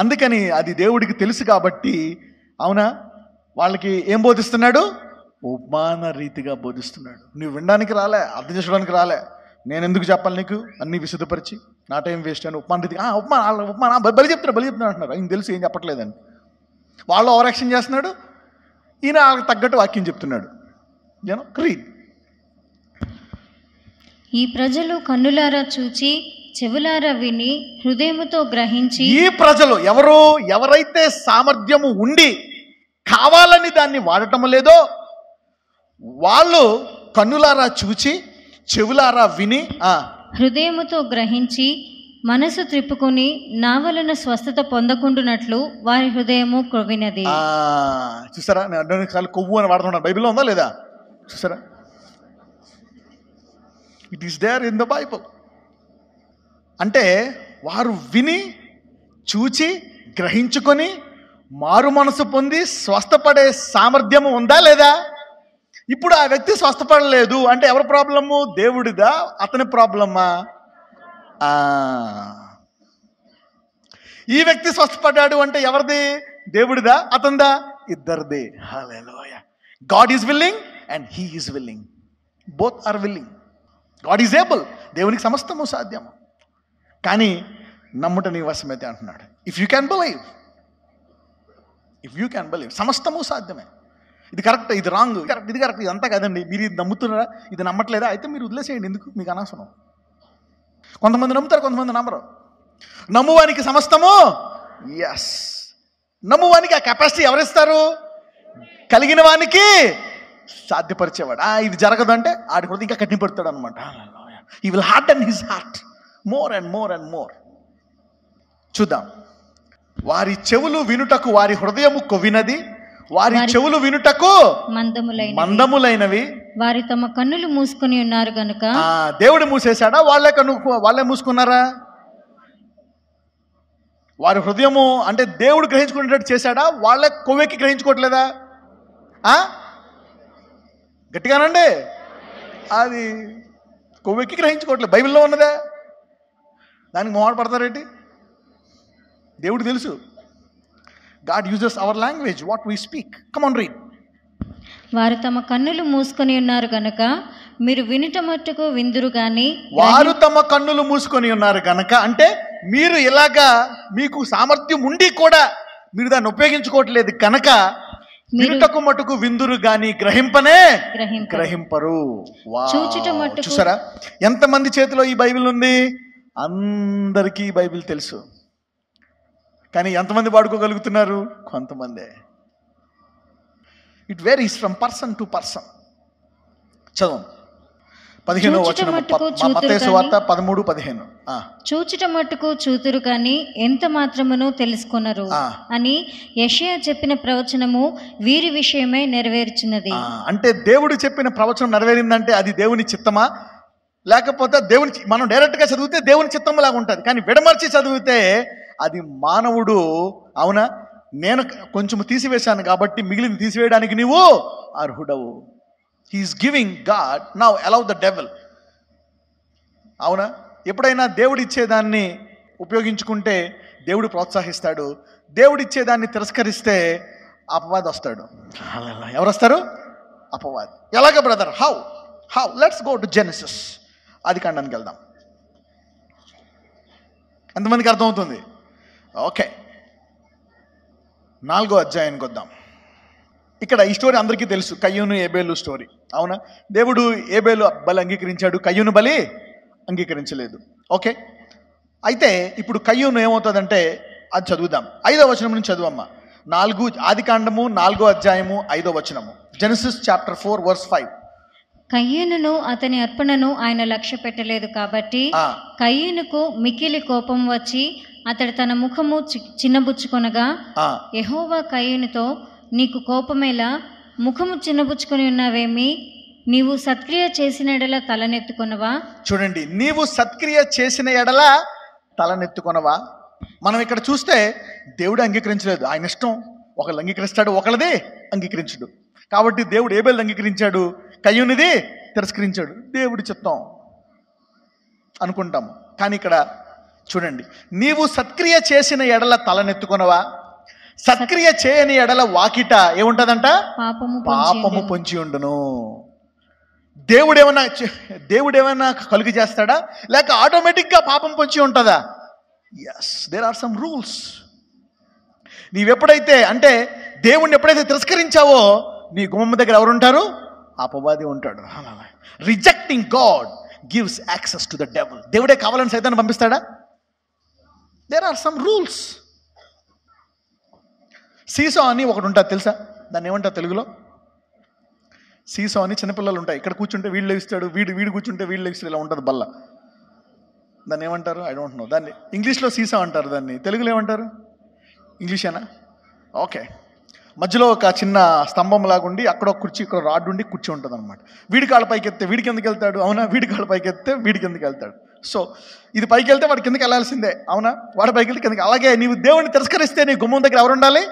అందుకని అది దేవుడికి తెలుసు కాబట్టి, అవునా, వాళ్ళకి ఏం బోధిస్తున్నాడు? ఉపమాన రీతిగా బోధిస్తున్నాడు. నువ్వు వినడానికి రాలే, అర్థం చేసుకోవడానికి రాలే, నేను ఎందుకు చెప్పాలి నీకు అన్నీ విశుద్ధపరిచి, నా టైం వేస్ట్ అని ఉపమాన రీతిగా ఉపమాన బలి చెప్తున్నాడు అంటున్నారు. ఆయన తెలుసు ఏం చెప్పట్లేదని. వాళ్ళు ఓవర్ యాక్షన్ చేస్తున్నాడు, ఈయన వాళ్ళకి తగ్గట్టు వాక్యం చెప్తున్నాడు. రీడ్. ఈ ప్రజలు కన్నులారా చూచి చెవులారా విని హృదయముతో గ్రహించి. ఈ ప్రజలు ఎవరైతే సామర్థ్యము ఉండి కావాలని దాన్ని వాడటం లేదో వాళ్ళు కన్నులారా చూచి చెవులారా విని హృదయముతో గ్రహించి మనసు త్రిప్పుకొని నా వలన స్వస్థత పొందకుండునట్లు వారి హృదయము క్రొవ్వినది. చూసారా? నేను కొవ్వు అని వాడుతున్నాను. బైబిల్లో ఉందా లేదా? చూసారా? It is there in the Bible. అంటే వారు విని చూచి గ్రహించుకొని మారు మనసు పొంది స్వస్థపడే సామర్థ్యము ఉందా లేదా? ఇప్పుడు ఆ వ్యక్తి స్వస్థపడలేదు అంటే ఎవరి ప్రాబ్లము? దేవుడిదా, అతని ప్రాబ్లమా? ఈ వ్యక్తి స్వస్థపడ్డాడు అంటే ఎవరిది? దేవుడిదా, అతనిదా? ఇద్దరిది. Hallelujah. God is willing and he is willing. Both are willing. God is able. దేవునికి సమస్తము సాధ్యము. కానీ నమ్ముట నీ వశమైతే అంటున్నాడు. ఇఫ్ యూ క్యాన్ బిలీవ్, సమస్తము సాధ్యమే. ఇది కరెక్ట్, ఇది రాంగ్, ఇది కరెక్ట్, ఇదంతా కదండి. మీరు ఇది నమ్ముతున్నారా, ఇది నమ్మట్లేదా? అయితే మీరు వదిలేసేయండి, ఎందుకు మీకు అనవసరం. కొంతమంది నమ్ముతారు, కొంతమంది నమ్మరు. నమ్మువానికి సమస్తము, ఎస్, నమ్మువానికి ఆ కెపాసిటీ ఎవరిస్తారు? కలిగిన వానికి సాధ్యపరిచేవాడు. ఇది జరగదు అంటే ఆడి హృదయం ఇంకా కఠినపడతాడు అనమాట. He will harden his heart more and more and more. చూద్దాం. వారి చెవులు వినుటకు వారి హృదయము కొవ్వినది, వారి చెవులు వినుటకు మందములైనవి. వారి తమ కన్నులు మూసుకొని ఉన్నారు గనుక. దేవుడు మూసేశాడా? వాళ్ళే మూసుకున్నారా? వారి హృదయము అంటే దేవుడు గ్రహించుకునేటట్టు చేశాడా? వాళ్ళే కొవ్వెక్కి గ్రహించుకోవట్లేదా? గట్టిగానండి, అది కొవ్వెక్కి గ్రహించుకోవట్లేదు. బైబిల్లో ఉన్నదే, దానికి మొహమాట పడతారేంటి? దేవుడు తెలుసు. God uses our language, what we speak. Come on, read. వారు తమ కన్నులు మూసుకొని ఉన్నారు గనుక మీరు వినుట మట్టుకు విందురు గాని వారు తమ కన్నులు మూసుకొని ఉన్నారు గనక, అంటే మీరు ఇలాగా మీకు సామర్థ్యం ఉండి కూడా మీరు దాన్ని ఉపయోగించుకోవట్లేదు కనుక వినుటకు మటుకు విందురు గాని గ్రహింపనే గ్రహింపరు. చూచుట మట్టుకు. చూసారా ఎంతమంది చేతిలో ఈ బైబిల్ ఉంది? అందరికీ ఈ బైబిల్ తెలుసు, కానీ ఎంతమంది వాడుకోగలుగుతున్నారు? కొంతమందే. It varies from person to person. చదవం 15వ వచనం, మత్తయి సువార్త 13:15. చూచుట మట్టుకు చూతురు కానీ ఎంత మాత్రమును తెలుసుకొనరు అని యెషయా చెప్పిన ప్రవచనము వీరి విషయమై నెరవేర్చున్నది. అంటే దేవుడు చెప్పిన ప్రవచనం నెరవేరిందంటే అది దేవుని చిత్తమా? లేకపోతే దేవుని, మనం డైరెక్ట్గా చదివితే దేవుని చిత్తం లాగా ఉంటుంది, కానీ విడమర్చి చదివితే అది మానవుడు. అవునా, నేను కొంచెం తీసివేశాను కాబట్టి మిగిలిన తీసివేయడానికి నీవు అర్హుడవు. He is giving God, now allow the devil. అవునా, ఎప్పుడైనా దేవుడు ఇచ్చేదాన్ని ఉపయోగించుకుంటే దేవుడు ప్రోత్సహిస్తాడు, దేవుడు ఇచ్చేదాన్ని తిరస్కరిస్తే అపవాది వస్తాడు. ఎవరు వస్తారు? అపవాది. ఎలాగ brother? How let's go to Genesis, ఆది కాండానికి వెళ్దాం. ఎంతమందికి అర్థమవుతుంది? ఓకే, 4వ అధ్యాయానికి వద్దాం. ఇక్కడ ఈ స్టోరీ అందరికీ తెలుసు, కయ్యూను ఏబేలు స్టోరీ. అవునా, దేవుడు ఏబేలు బలి అంగీకరించాడు, కయ్యూను బలి అంగీకరించలేదు. ఓకే, అయితే ఇప్పుడు కయ్యూను ఏమవుతుందంటే అది చదువుదాం. 5వ వచనం నుంచి చదువమ్మా. ఆది కాండము 4వ అధ్యాయము 5వ వచనము. Genesis chapter 4 verse 5. కయ్యూనును అతని అర్పణను ఆయన లక్ష్య పెట్టలేదు కాబట్టి కయ్యూనుకు మిక్కిలి కోపం వచ్చి అతడు తన ముఖము చిన్నబుచ్చుకొనగా యెహోవా కయ్యూనుతో, నీకు కోపమేలా? ముఖము చిన్నబుచ్చుకొని ఉన్నావేమి? నీవు సత్క్రియ చేసిన ఎడల తలనెత్తుకొనవా? చూడండి, నీవు సత్క్రియ చేసిన ఎడల తలనెత్తుకొనవా. మనం ఇక్కడ చూస్తే దేవుడు అంగీకరించలేదు, ఆయన ఇష్టం. ఒకళ్ళు అంగీకరిస్తాడు, ఒకళ్ళది అంగీకరించడు. కాబట్టి దేవుడు ఏబేలు అంగీకరించాడు, కయ్యూనిది తిరస్కరించాడు. దేవుడి చిత్తం అనుకుంటాము. కానీ ఇక్కడ చూడండి, నీవు సత్క్రియ చేసిన ఎడల తలనెత్తుకొనవా, సత్క్రియ చేయని ఎడల వాకిట ఏముంటదంట? పాపము పొంచి ఉండును. దేవుడేమన్నా కలుగు చేస్తాడా, లేక ఆటోమేటిక్గా పాపం పొంచి ఉంటుందా? Yes, there are some rules. నీవెప్పుడైతే, అంటే దేవుణ్ణి ఎప్పుడైతే తిరస్కరించావో నీ గుమ్మం దగ్గర ఎవరుంటారు? అపవాది ఉంటాడు. Rejecting God gives access to the devil. దేవుడే కావాలని సైతాన్ని పంపిస్తాడా? There are some rules. Seesaw అని ఒకటి ఉంటుంది, తెలుసా? దాన్ని ఏమంటారు తెలుగులో? సీసో అని చిన్నపిల్లలు ఉంటాయి. ఇక్కడ కూర్చుంటే వీళ్ళు లెగిస్తాడు, వీడు కూర్చుంటే వీళ్ళు లెగిస్తాడు, ఇలా ఉంటుంది బల్ల. దాన్ని ఏమంటారు? I don't know. దాన్ని ఇంగ్లీష్లో సీసో అంటారు, దాన్ని తెలుగులో ఏమంటారు? ఇంగ్లీషేనా? ఓకే. మధ్యలో ఒక చిన్న స్తంభం లాగుండి అక్కడ ఒక కుర్చీ, ఇక్కడ రాడ్ ఉండి కుర్చీ ఉంటుంది అనమాట. వీడి కాళ్ళ పైకి ఎత్తే వీడికి ఎందుకు వెళ్తాడు? అవునా, వీడి కాళ్ళ పైకి ఎత్తే వీడికి ఎందుకు వెళ్తాడు? సో ఇది పైకి వెళ్తే వాడి కిందకి వెళ్ళాల్సిందే. అవునా, వాడి పైకి వెళ్తే కిందకి. అలాగే నీవు దేవుడిని తిరస్కరిస్తే నీ గుమ్మం దగ్గర ఎవరు ఉండాలి?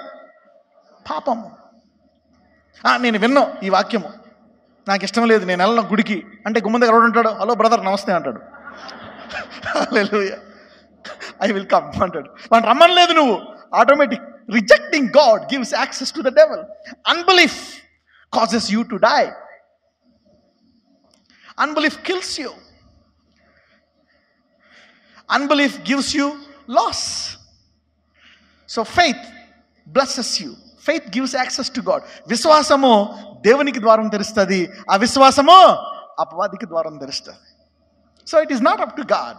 పాపము. నేను విన్నాను ఈ వాక్యము, నాకు ఇష్టం లేదు, నేను వెళ్ళను గుడికి అంటే గుమ్మం దగ్గర ఎవడు ఉంటాడు? హలో బ్రదర్ నమస్తే అంటాడు. హల్లెలూయా, ఐ విల్ కమ్ అంటాడు. వాడు రమ్మనలేదు నువ్వు. Automatic. Rejecting God gives access to the devil. Unbelief causes you to die. Unbelief kills you. Unbelief gives you loss. So faith blesses you. Faith gives access to God. విశ్వాసము దేవునికి ద్వారం తెరుస్తుంది, అవిశ్వాసము అపవాదికి ద్వారం తెరుస్తుంది. So it is not up to God.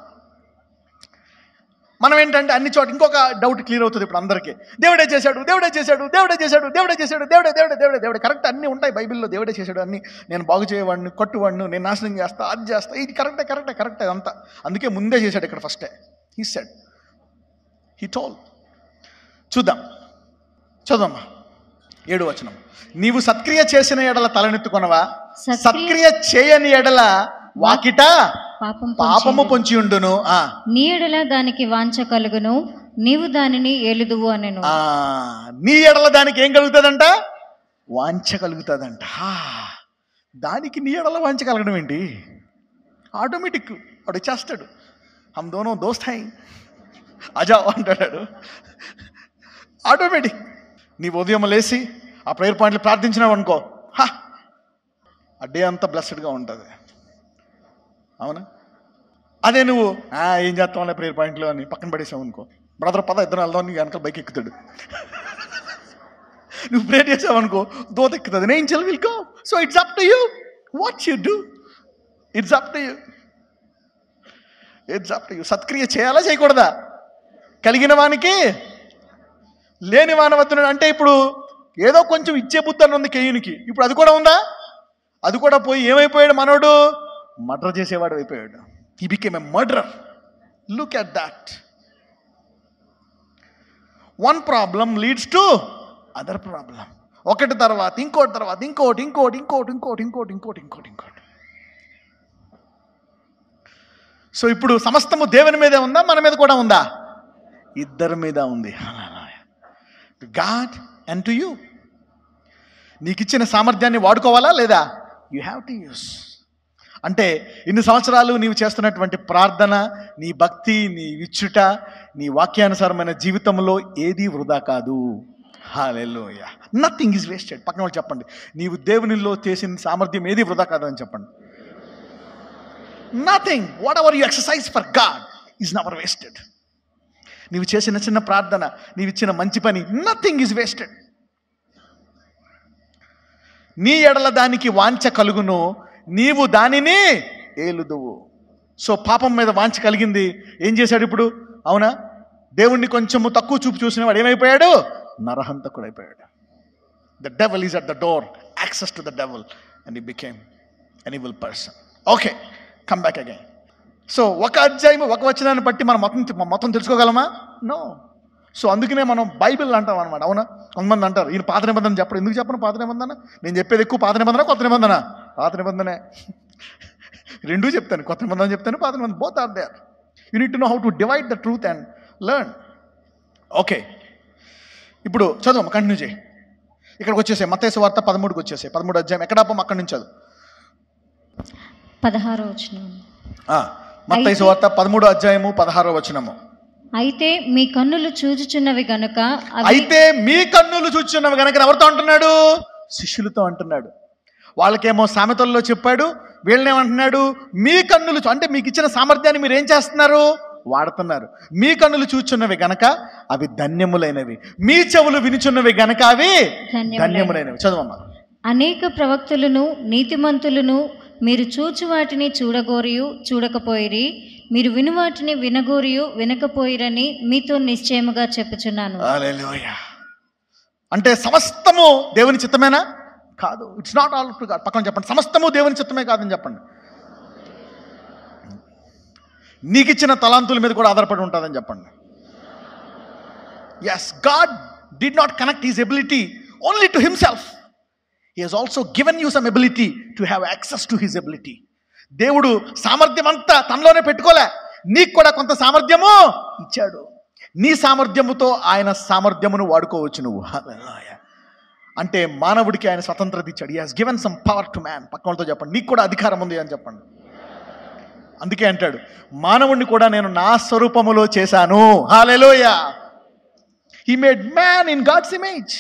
మనం ఏంటంటే అన్ని చోట ఇంకొక డౌట్ క్లియర్ అవుతుంది ఇప్పుడు అందరికీ. దేవుడే చేశాడు, దేవుడే చేశాడు, దేవుడే చేశాడు, దేవుడే చేశాడు, దేవుడే దేవుడే దేవుడే దేవుడే. కరెక్ట్, అన్నీ ఉంటాయి బైబిల్లో. దేవుడే చేశాడు అన్ని. నేను బాగు చేయవాడిని, కట్టువాడిని, నేను నాశనం చేస్తా, అది చేస్తా, ఇది కరెక్టే అదంతా. అందుకే ముందే చేశాడు ఇక్కడ ఫస్టే. He said, he told. చూద్దాం, చదవమ్మా 7వ వచనం. నీవు సత్క్రియ చేసిన ఎడల తలనెత్తుకొనవా, సత్క్రియ చేయని ఎడల వాకిట పాపము పొంచి ఉండును. నీ ఎడల దానికి వాంఛ కలుగును, నీవు దానిని ఏలుదువు అనెను. నీ ఎడల దానికి ఏం కలుగుతుందంట? వాంఛ కలుగుతుందంట. దానికి నీ ఎడల వాంఛ కలగడం ఏంటి? ఆటోమేటిక్. వాడు చేస్తాడు. హమ్ దోనో దోస్త్ హై అజా అంటాడు. ఆటోమేటిక్. నీ ఉదయం లేచి ఆ ప్రేయర్ పాయింట్లు ప్రార్థించినావు అనుకో, ఆ డే అంతా బ్లెస్డ్గా ఉంటుంది. అవునా? అదే నువ్వు ఏం చేస్తావు ప్రేయర్ పాయింట్లో అని పక్కన పడేసావు అనుకో, బ్రదర్ పద ఇద్దరు వెళ్దాం నీ వెనకాల బైక్ ఎక్కుతాడు. నువ్వు ప్రేయర్ చేసావు అనుకో, దోత ఎక్కుతుంది, నేను will go. So it's up to you what you do. It's up to you. It's up to you. సత్క్రియ చేయాలా చేయకూడదా? కలిగిన వానికి లేని వానవద్దున్నాడు. అంటే ఇప్పుడు ఏదో కొంచెం ఇచ్చే బుద్ధి అని ఉంది కేయునికి, ఇప్పుడు అది కూడా ఉందా? అది కూడా పోయి ఏమైపోయాడు మనోడు? మర్డర్ చేసేవాడు అయిపోయాడు. He became a murderer. Look at that. One problem leads to other problem. ఒకటి తర్వాత ఇంకోటి, తర్వాత ఇంకోటి, ఇంకోటి, ఇంకోటి, ఇంకోటి, ఇంకోటి, ఇంకోటి, ఇంకోటి, ఇంకోటి. సో ఇప్పుడు సమస్తము దేవుని మీదే ఉందా, మన మీద కూడా ఉందా? ఇద్దరి మీద ఉంది. God and to you. నీకు ఇచ్చిన సామర్థ్యాన్ని వాడుకోవాలా లేదా? You have to use. అంటే ఇన్ని సంవత్సరాలు నీవు చేస్తున్నటువంటి ప్రార్థన, నీ భక్తి, నీ విచ్చుట, నీ వాక్యానుసారమైన జీవితంలో ఏది వృధా కాదు. హల్లెలూయా. Nothing is wasted. పక్కన వాళ్ళు చెప్పండి, నీవు దేవునిలో చేసిన సామర్థ్యం ఏది వృధా కాదని చెప్పండి. Nothing. What ever you exercise for God is never wasted. నీవు చేసిన చిన్న ప్రార్థన, నీవు ఇచ్చిన మంచి పని, నథింగ్ ఈజ్ వేస్టెడ్. నీ ఎడల దానికి వాంఛ కలుగును, నీవు దానిని ఏలుదువు. సో పాపం మీద వాంఛ కలిగింది, ఏం చేశాడు ఇప్పుడు? అవునా, దేవుణ్ణి కొంచెము తక్కువ చూపు చూసిన వాడు ఏమైపోయాడు? నరహంతకుడు అయిపోయాడు. The devil is at the door, access to the devil, and he became N evil person. Okay, come back again. So ఒక అధ్యాయం, ఒక వచనాన్ని బట్టి మనం మొత్తం తెలుసుకోగలమా? నో. సో అందుకనే మనం బైబిల్ అంటాం అనమాట. అవునా, కొంతమంది అంటారు ఈయన పాత నిబంధన చెప్పడం. ఎందుకు చెప్పను పాత నిబంధన? నేను చెప్పేది ఎక్కువ పాత నిబంధన కొత్త నిబంధన? పాత నిబంధనే. రెండూ చెప్తాను, కొత్త నిబంధన చెప్తాను, పాత నిబంధన. Both are there. You need to know how to divide the truth and learn. Okay, ఇప్పుడు చదువు, కంటిన్యూ చేయి. ఇక్కడికి వచ్చేసే మత్తయి సువార్త 13కి వచ్చేసే. 13 అధ్యాయం ఎక్కడ ఆపం? అక్కడి నుంచి చదువు. 16వ వచనం. మత్తయి సువార్త 13వ అధ్యాయము 16వ వచనము. అయితే మీ కన్నులు చూచుచున్నవి గనుక. అయితే మీ కన్నులు చూచుచున్నవి గనుక ఎవరితో అంటున్నాడు? శిష్యులతో అంటున్నాడు. వాళ్ళకేమో సామెతల్లో చెప్పాడు, వీళ్ళనేమంటున్నాడు? మీ కన్నులు అంటే మీకు ఇచ్చిన సామర్థ్యాన్ని మీరు ఏం చేస్తున్నారు? వాడుతున్నారు. మీ కన్నులు చూచున్నవి గనక అవి ధన్యములైనవి, మీ చెవులు వినుచున్నవి గనక అవి ధన్యములైనవి. చదవమ్మా. అనేక ప్రవక్తలను నీతిమంతులను మీరు చూచు వాటిని చూడగోరియు చూడకపోయిరి, మీరు విను వాటిని వినగోరియు వినకపోయిరని మీతో నిశ్చయముగా చెప్పుచున్నాను. హల్లెలూయా. అంటే సమస్తము దేవుని చిత్తమేనా? కాదు. It's not all to God. పక్కన చెప్పండి, సమస్తము దేవుని చిత్తమే కాదని చెప్పండి. నీకు ఇచ్చిన తలాంతుల మీద కూడా ఆధారపడి ఉంటుందని చెప్పండి. Yes, God did not connect his ability only to himself. He has also given you some ability to have access to his ability. దేవుడు సామర్థ్యం అంతా తనలోనే పెట్టుకోలే, నీకు కూడా కొంత సామర్థ్యము ఇచ్చాడు. నీ సామర్థ్యముతో ఆయన సామర్థ్యమును వాడుకోవచ్చు నువ్వు. అంటే మానవుడికి ఆయన స్వతంత్రత ఇచ్చాడు. He has given some power to man. పక్కనతో చెప్పండి, నీకు కూడా అధికారం ఉంది అని చెప్పండి. అందుకే అంటాడు, మానవుడిని కూడా నేను నా స్వరూపములో చేశాను. హల్లెలూయా. He made man in God's image.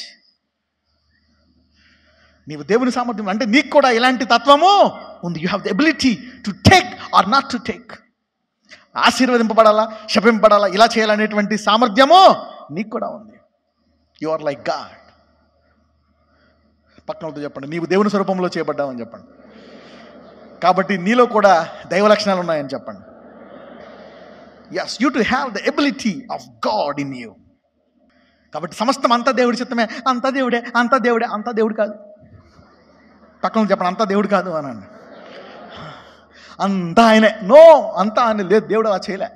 నీవు దేవుని సామర్థ్యం అంటే నీకు కూడా ఇలాంటి తత్వము ఉంది. You have the ability to take or not to take. ఆశీర్వదింపబడాలా, శపింపబడాలా, ఇలా చేయాలనేటువంటి సామర్థ్యము నీకు కూడా ఉంది. You are like God. పక్కనతో చెప్పండి, నీవు దేవుని స్వరూపంలో చేయబడ్డావని చెప్పండి. కాబట్టి నీలో కూడా దైవ లక్షణాలు ఉన్నాయని చెప్పండి. Yes, you too have the ability of God in you. కాబట్టి సమస్తం అంతా దేవుడి చిత్తమే. అంతా దేవుడే, అంతా దేవుడే. అంతా దేవుడు కాదు. పక్కన చెప్పండి, అంతా దేవుడు కాదు అనండి. అంతా ఆయనే. నో, అంతా ఆయన లేదు. దేవుడు అలా చేయలే.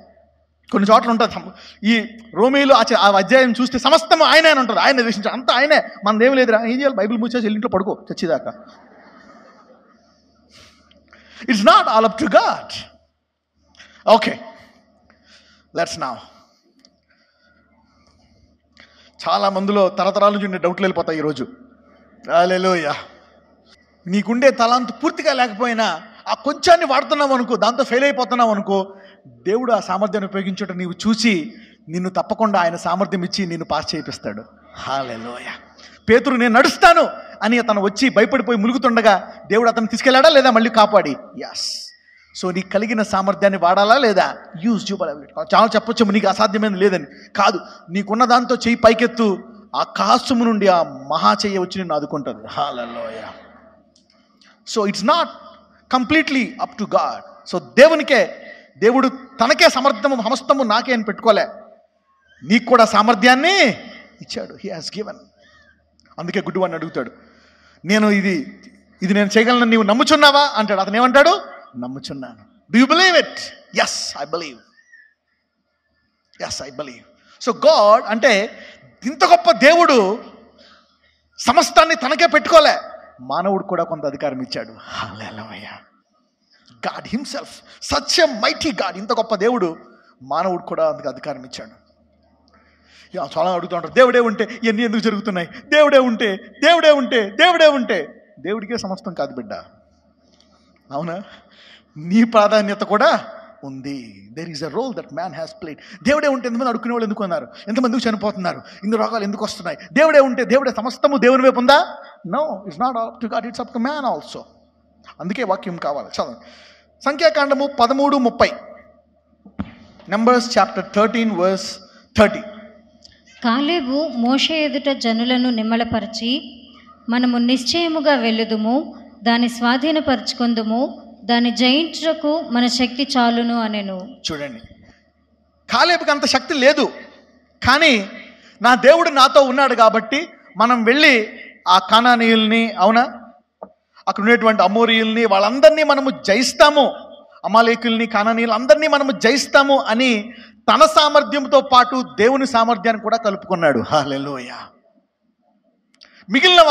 కొన్ని చోట్ల ఉంటుంది. ఈ రోమీలు ఆ అధ్యాయం చూస్తే సమస్తము ఆయనే అని ఉంటుంది. ఆయన ద్వేషించాడు, అంతా ఆయనే, మనదేం లేదురా. ఏం చేయాలి? బైబిల్ మూసేసి ఇంట్లో పడుకో చచ్చిదాకా. It's not all up to God. Okay, let's now. చాలా మందిలో తరతరాల నుంచి ఉండే డౌట్లు వెళ్ళిపోతాయి ఈరోజు. హల్లెలూయా. నీకుండే తలాంతు పూర్తిగా లేకపోయినా ఆ కొంచాన్ని వాడుతున్నావు అనుకో, దాంతో ఫెయిల్ అయిపోతున్నావు అనుకో, దేవుడు ఆ సామర్థ్యాన్ని ఉపయోగించడం నీవు చూసి నిన్ను తప్పకుండా ఆయన సామర్థ్యం ఇచ్చి నిన్ను పాస్ చేయిస్తాడు. హల్లెలూయా. పేతురు నేను నడుస్తాను అని అతను వచ్చి భయపడిపోయి ములుగుతుండగా దేవుడు అతను తీసుకెళ్ళాడా లేదా మళ్ళీ కాపాడి? ఎస్. సో నీకు కలిగిన సామర్థ్యాన్ని వాడాలా లేదా? Use your ability. చాలా చెప్పొచ్చు నీకు అసాధ్యమైనది లేదని. కాదు, నీకున్న దాంతో చెయ్యి పైకెత్తు, ఆకాశము నుండి ఆ మహా చెయ్యి వచ్చి నిన్ను ఆదుకుంటుంది. Hallelujah. So it's not completely up to God. So దేవుడు తనకే సమస్తము నాకే అని పెట్టుకోలే, నీకు కూడా సామర్థ్యాన్ని ఇచ్చాడు. He has given. అందుకే గుడ్డివాడిని అడుగుతాడు, నేను ఇది నేను చేయగలను, నీవు నమ్ముచున్నావా అంటాడు. అతను ఏమంటాడు? నమ్ముచున్నాను. Do you believe it? Yes I believe. Yes I believe. So God అంటే ఇంత గొప్ప దేవుడు సమస్తాన్ని తనకే పెట్టుకోలే, మానవుడు కూడా కొంత అధికారం ఇచ్చాడు. Hallelujah. God himself, such a mighty God, ఇంత గొప్ప దేవుడు మానవుడు కూడా అందుకు అధికారం ఇచ్చాడు. చాలా అడుగుతూ ఉంటారు, దేవుడే ఉంటే ఇవన్నీ ఎందుకు జరుగుతున్నాయి? దేవుడే ఉంటే దేవుడే ఉంటే దేవుడే ఉంటే. దేవుడికే సమస్తం కాదు బిడ్డ, అవునా? నీ ప్రాధాన్యత కూడా ఉంది. There is a role that man has played. దేవుడే ఉంటే ఎంతమంది అడుక్కునే వాళ్ళు ఎందుకు అన్నారు? ఎంతమందికి చనిపోతున్నారు? ఇన్ని రోగాలు ఎందుకు వస్తున్నాయి? దేవుడే ఉంటే దేవుడే సమస్తము దేవుని వైపు ఉందా? No, it's not up to God, it's up to man also. అందుకే వాక్యం కావాలి. చదవండి సంఖ్యాకాండము 13:30. Numbers chapter 13 verse 30. కాలేబు మోషే ఎదుట జనులను నిమ్మలపరిచి, మనము నిశ్చయముగా వెళ్ళుదుము, దాన్ని స్వాధీనపరచుకుందుము, దాన్ని జయించుటకు మన శక్తి చాలును అనెను. చూడండి, కాలేబుకి అంత శక్తి లేదు, కానీ నా దేవుడు నాతో ఉన్నాడు కాబట్టి మనం వెళ్ళి ఆ కానానీయుల్ని, అవునా, అక్కడ ఉండేటువంటి అమోరీయుల్ని, వాళ్ళందరినీ మనము జయిస్తాము, అమాలేకుల్ని, కానానీయులు అందరినీ మనము జయిస్తాము అని తన సామర్థ్యంతో పాటు దేవుని సామర్థ్యాన్ని కూడా కలుపుకున్నాడు. హల్లెలూయా. మిగిలిన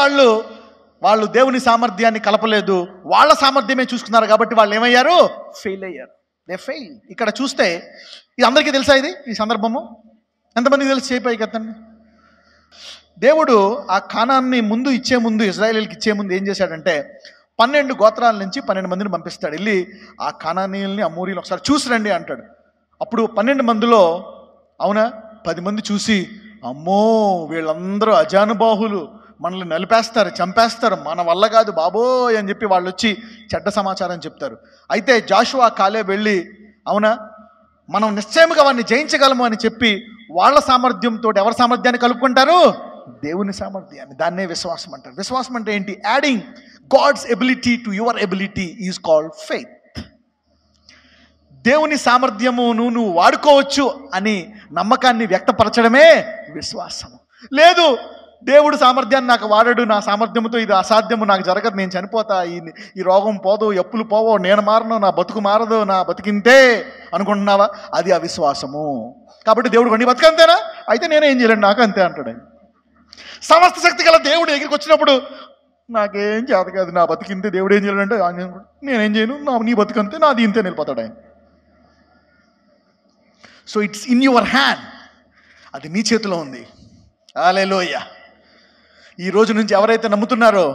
వాళ్ళు దేవుని సామర్థ్యాన్ని కలపలేదు, వాళ్ళ సామర్థ్యమే చూసుకున్నారు కాబట్టి వాళ్ళు ఏమయ్యారు? ఫెయిల్ అయ్యారు. They fail. ఇక్కడ చూస్తే ఇది అందరికీ తెలుసా? ఈ సందర్భము ఎంతమందికి తెలిసి చేయిపోయి కదండి. దేవుడు ఆ కానాన్ని ఇచ్చే ముందు ఇశ్రాయేలీయులకి ఇచ్చే ముందు ఏం చేశాడంటే 12 గోత్రాల నుంచి 12 మందిని పంపిస్తాడు. వెళ్ళి ఆ కానానీయుల్ని, అమోరీయుల్ని ఒకసారి చూసి రండి అంటాడు. అప్పుడు 12 మందిలో, అవునా, 10 మంది చూసి, అమ్మో వీళ్ళందరూ అజానుబాహులు, మనల్ని నలిపేస్తారు, చంపేస్తారు, మన వల్ల కాదు బాబోయ్ అని చెప్పి వాళ్ళు వచ్చి చెడ్డ సమాచారం చెప్తారు. అయితే జాషువా, కాలేబు వెళ్ళి, అవునా, మనం నిశ్చయముగా వాడిని జయించగలము అని చెప్పి వాళ్ళ సామర్థ్యంతో ఎవరి సామర్థ్యాన్ని కలుపుకుంటారు? దేవుని సామర్థ్యాన్ని. దాన్నే విశ్వాసం అంటారు. విశ్వాసం అంటే ఏంటి? Adding God's ability to your ability is called faith. దేవుని సామర్థ్యమును నువ్వు వాడుకోవచ్చు అని నమ్మకాన్ని వ్యక్తపరచడమే విశ్వాసము. లేదు, దేవుడు సామర్థ్యాన్ని నాకు వాడడు, నా సామర్థ్యంతో ఇది అసాధ్యము, నాకు జరగదు, నేను చనిపోతా, ఈ రోగం పోదు, ఎప్పులు పోవో, నేను మారను, నా బతుకు మారదు, నా బతికింతే అనుకుంటున్నావా? అది అవిశ్వాసము. కాబట్టి దేవుడు నీ బతుకంతేనా? అయితే నేనేం చేయలేను, నాకు అంతే అంటాడు. సమస్త శక్తి గల దేవుడు ఎగిరికి వచ్చినప్పుడు నాకేం చేత కాదు, నా బతికింతే, దేవుడు ఏం చేయలేడంటే నేనేం చేయను, నీ బతుకంతే, నాది ఇంతే నిలిపోతాడు ఆయన. So it's in your hand, అది నీ చేతిలో ఉంది. హల్లెలూయా. ఈ రోజు నుంచి ఎవరైతే నమ్ముతున్నారో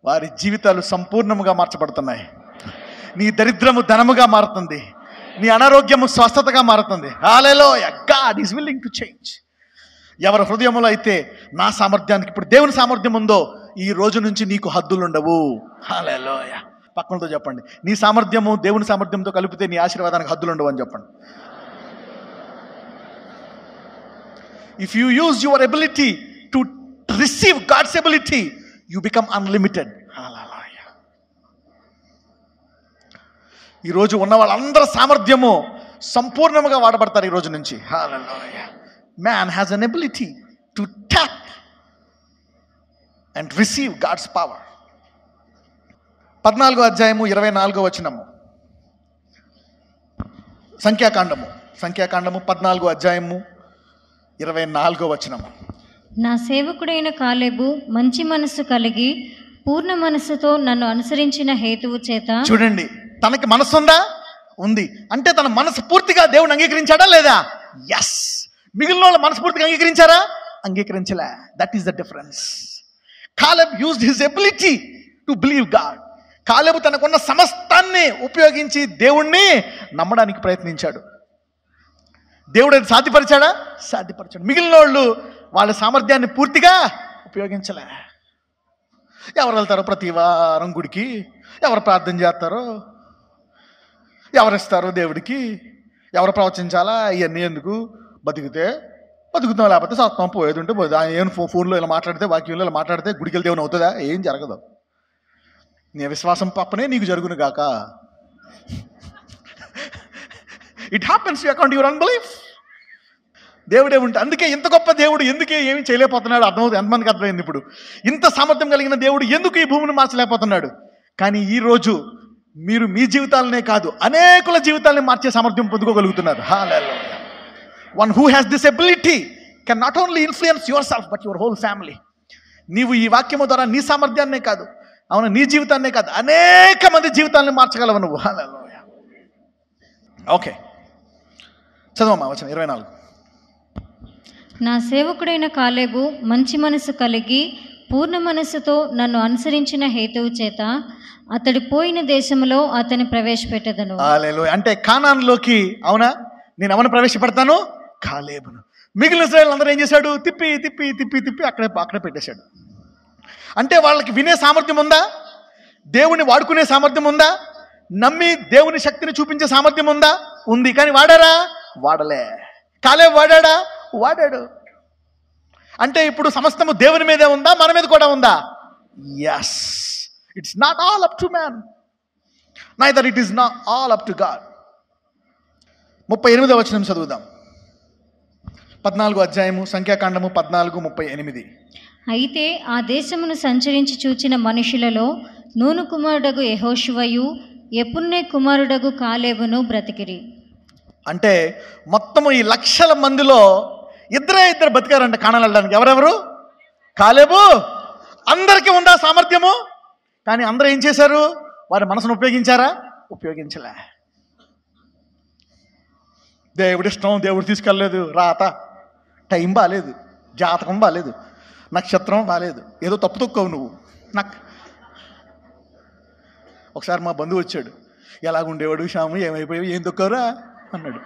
వారి జీవితాలు సంపూర్ణముగా మార్చబడుతున్నాయి. నీ దరిద్రము ధనముగా మారుతుంది, నీ అనారోగ్యము స్వస్థతగా మారుతుంది. Hallelujah. God is willing to change. ఎవరి హృదయంలో అయితే నా సామర్థ్యానికి ఇప్పుడు దేవుని సామర్థ్యం ఉందో, ఈ రోజు నుంచి నీకు హద్దులు ఉండవు. హల్లెలూయా. పక్కనతో చెప్పండి, నీ సామర్థ్యము దేవుని సామర్థ్యంతో కలిపితే నీ ఆశీర్వాదానికి హద్దులు ఉండవు అని చెప్పండి. If you use your ability to receive God's ability, you become unlimited. Hallelujah. ఈ రోజు ఉన్న వాళ్ళందరి సామర్థ్యము సంపూర్ణంగా వాడబడతారు ఈ రోజు నుంచి. Hallelujah. Man has an ability to tap and receive God's power. 14వ అధ్యాయము 24వ వచనము. సంఖ్యాకాండము 14వ అధ్యాయము 24వ వచనము. నా సేవకుడైన కాలేబు మంచి మనస్సు కలిగి పూర్ణ మనస్సుతో నన్ను అనుసరించిన హేతువు చేత. చూడండి, తనకి మనస్సు ఉందా? ఉంది. అంటే తన మనసు పూర్తిగా దేవుని అంగీకరించాడా లేదా? ఎస్. మిగిలిన వాళ్ళు మనస్ఫూర్తిగా అంగీకరించారా? అంగీకరించలే. That is the difference. Caleb used his ability to believe God. Caleb తనకున్న సమస్తాన్ని ఉపయోగించి దేవుణ్ణి నమ్మడానికి ప్రయత్నించాడు. దేవుడు అది సాధ్యపరిచాడా? సాధ్యపరిచాడు. మిగిలిన వాళ్ళు వాళ్ళ సామర్థ్యాన్ని పూర్తిగా ఉపయోగించలే. ఎవరు వెళ్తారో ప్రతి వారం గుడికి, ఎవరు ప్రార్థన చేస్తారో, ఎవరిస్తారు దేవుడికి, ఎవరు ప్రవచించాలా, ఇవన్నీ ఎందుకు? బతికితే బతుకుతాం, లేకపోతే సత్వం, పోయేది ఉంటే పోయేది. ఏం ఫోన్లో ఇలా మాట్లాడితే, వాక్యంలో ఇలా మాట్లాడితే గుడికి వెళ్తే ఏమైనా అవుతుందా? ఏం జరగదు. నీ విశ్వాసం పక్కనే నీకు జరుగును గాక. It happens according to your unbelief. దేవుడే ఉంటే, అందుకే ఇంత గొప్ప దేవుడు ఎందుకే ఏమి చేయలేకపోతున్నాడు అర్థమవుతుంది. ఎంతమందికి అర్థమైంది ఇప్పుడు? ఇంత సామర్థ్యం కలిగిన దేవుడు ఎందుకు ఈ భూమిని మార్చలేకపోతున్నాడు? కానీ ఈరోజు మీరు మీ జీవితాలనే కాదు, అనేకుల జీవితాలని మార్చే సామర్థ్యం పొందుకోగలుగుతున్నారు. Hallelujah. One who has this ability can not only influence yourself but your whole family. నీవు ఈ వాక్యము ద్వారా నీ సామర్థ్యాన్నే కాదు, అవును, నీ జీవితాన్నే కాదు, అనేక మంది జీవితాలను మార్చగలవు నువ్వు. హల్లెలూయా. ఓకే, చదవమ్మా వచనం 24. నా సేవకుడైన కాలేబు మంచి మనసు కలిగి పూర్ణ మనస్సుతో నన్ను అనుసరించిన హేతువు చేత అతడు పోయిన దేశంలో అతని ప్రవేశపెట్టదను. హల్లెలూయా. అంటే కానాన్లోకి, అవునా, నేను ఎవరిని ప్రవేశపెడతాను? కాలేబును. మిగిలిన ఇశ్రాయేలు అందరూ ఏం చేశాడు? తిప్పి తిప్పి తిప్పి తిప్పి అక్కడే పెట్టేశాడు. అంటే వాళ్ళకి వినే సామర్థ్యం ఉందా? దేవుని వాడుకునే సామర్థ్యం ఉందా? నమ్మి దేవుని శక్తిని చూపించే సామర్థ్యం ఉందా? ఉంది. కానీ వాడారా? వాడలే. కాలేబు వాడాడా? వాడాడు. అంటే ఇప్పుడు సమస్తము దేవుని మీదే ఉందా, మన మీద కూడా ఉందా? Yes. It's not all up to man, neither it is not all up to God. 38వ వచనం చదువుదాం. 14వ అధ్యాయము, సంఖ్యాకాండము 14:38. అయితే ఆ దేశమును సంచరించి చూచిన మనుషులలో నూను కుమారుడగు యెహోషువయు యెఫున్నె కుమారుడగు కాలేబును బ్రతికిరి. అంటే మొత్తము ఈ లక్షల మందిలో ఇద్దరు బతికారంట కానాను వెళ్ళడానికి. ఎవరెవరు? కాలేబు. అందరికీ ఉందా సామర్థ్యము? కానీ అందరూ ఏం చేశారు? వారి మనసును ఉపయోగించారా? ఉపయోగించలే. దేవుడి ఇష్టం, దేవుడు తీసుకెళ్ళలేదు. రాత, టైం బాగాలేదు, జాతకం బాగాలేదు, నక్షత్రం బాగాలేదు, ఏదో తప్పు తొక్కవు నువ్వు. నాకు ఒకసారి మా బంధువు వచ్చాడు. ఎలాగుండేవాడు శ్యాము, ఏమైపోయావు, ఏం తొక్కవురా అన్నాడు.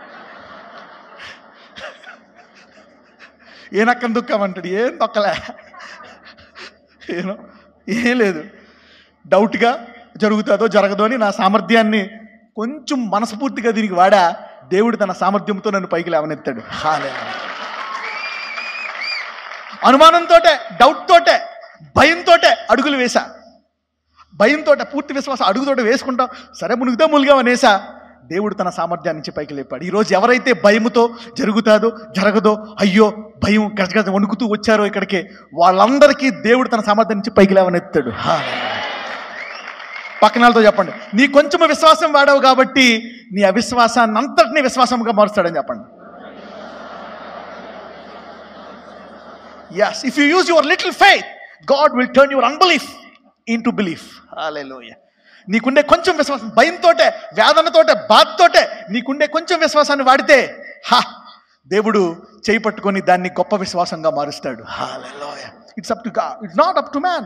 ఏ నక్కని తొక్కామంటాడు. ఏం తొక్కలే, ఏం లేదు, డౌట్గా జరుగుతుందో జరగదో అని నా సామర్థ్యాన్ని కొంచెం మనస్ఫూర్తిగా దీనికి వాడా. దేవుడు తన సామర్థ్యంతో నన్ను పైకి లేవనెత్తాడు. అనుమానంతో, డౌట్తో, భయంతో అడుగులు వేశా. భయంతో, పూర్తి విశ్వాసం అడుగుతోటి వేసుకుంటాం. సరే మునిగితే మునిగామనేసా. దేవుడు తన సామర్థ్యాన్ని నుంచి పైకి లేపాడు. ఈరోజు ఎవరైతే భయముతో జరుగుతాదో జరగదో, అయ్యో భయం గజగజ వణుకుతూ వచ్చారో ఇక్కడికి, వాళ్ళందరికీ దేవుడు తన సామర్థ్యం నుంచి పైకి లేవనెత్తాడు. పక్కనాలతో చెప్పండి, నీ కొంచెం విశ్వాసం వాడావు కాబట్టి నీ అవిశ్వాసాన్ని అంతటినీ విశ్వాసంగా మారుస్తాడని చెప్పండి. Yes, if you use your little faith, God will turn your unbelief into belief. Hallelujah. నీకుండే కొంచెం విశ్వాసం, భయంతోటే, వేదనతోటే, బాధతోటే నీకుండే కొంచెం విశ్వాసాన్ని వాడితే దేవుడు చేయి పట్టుకొని దాన్ని గొప్ప విశ్వాసంగా మారుస్తాడు. Hallelujah. It's up to God. It's not up to man.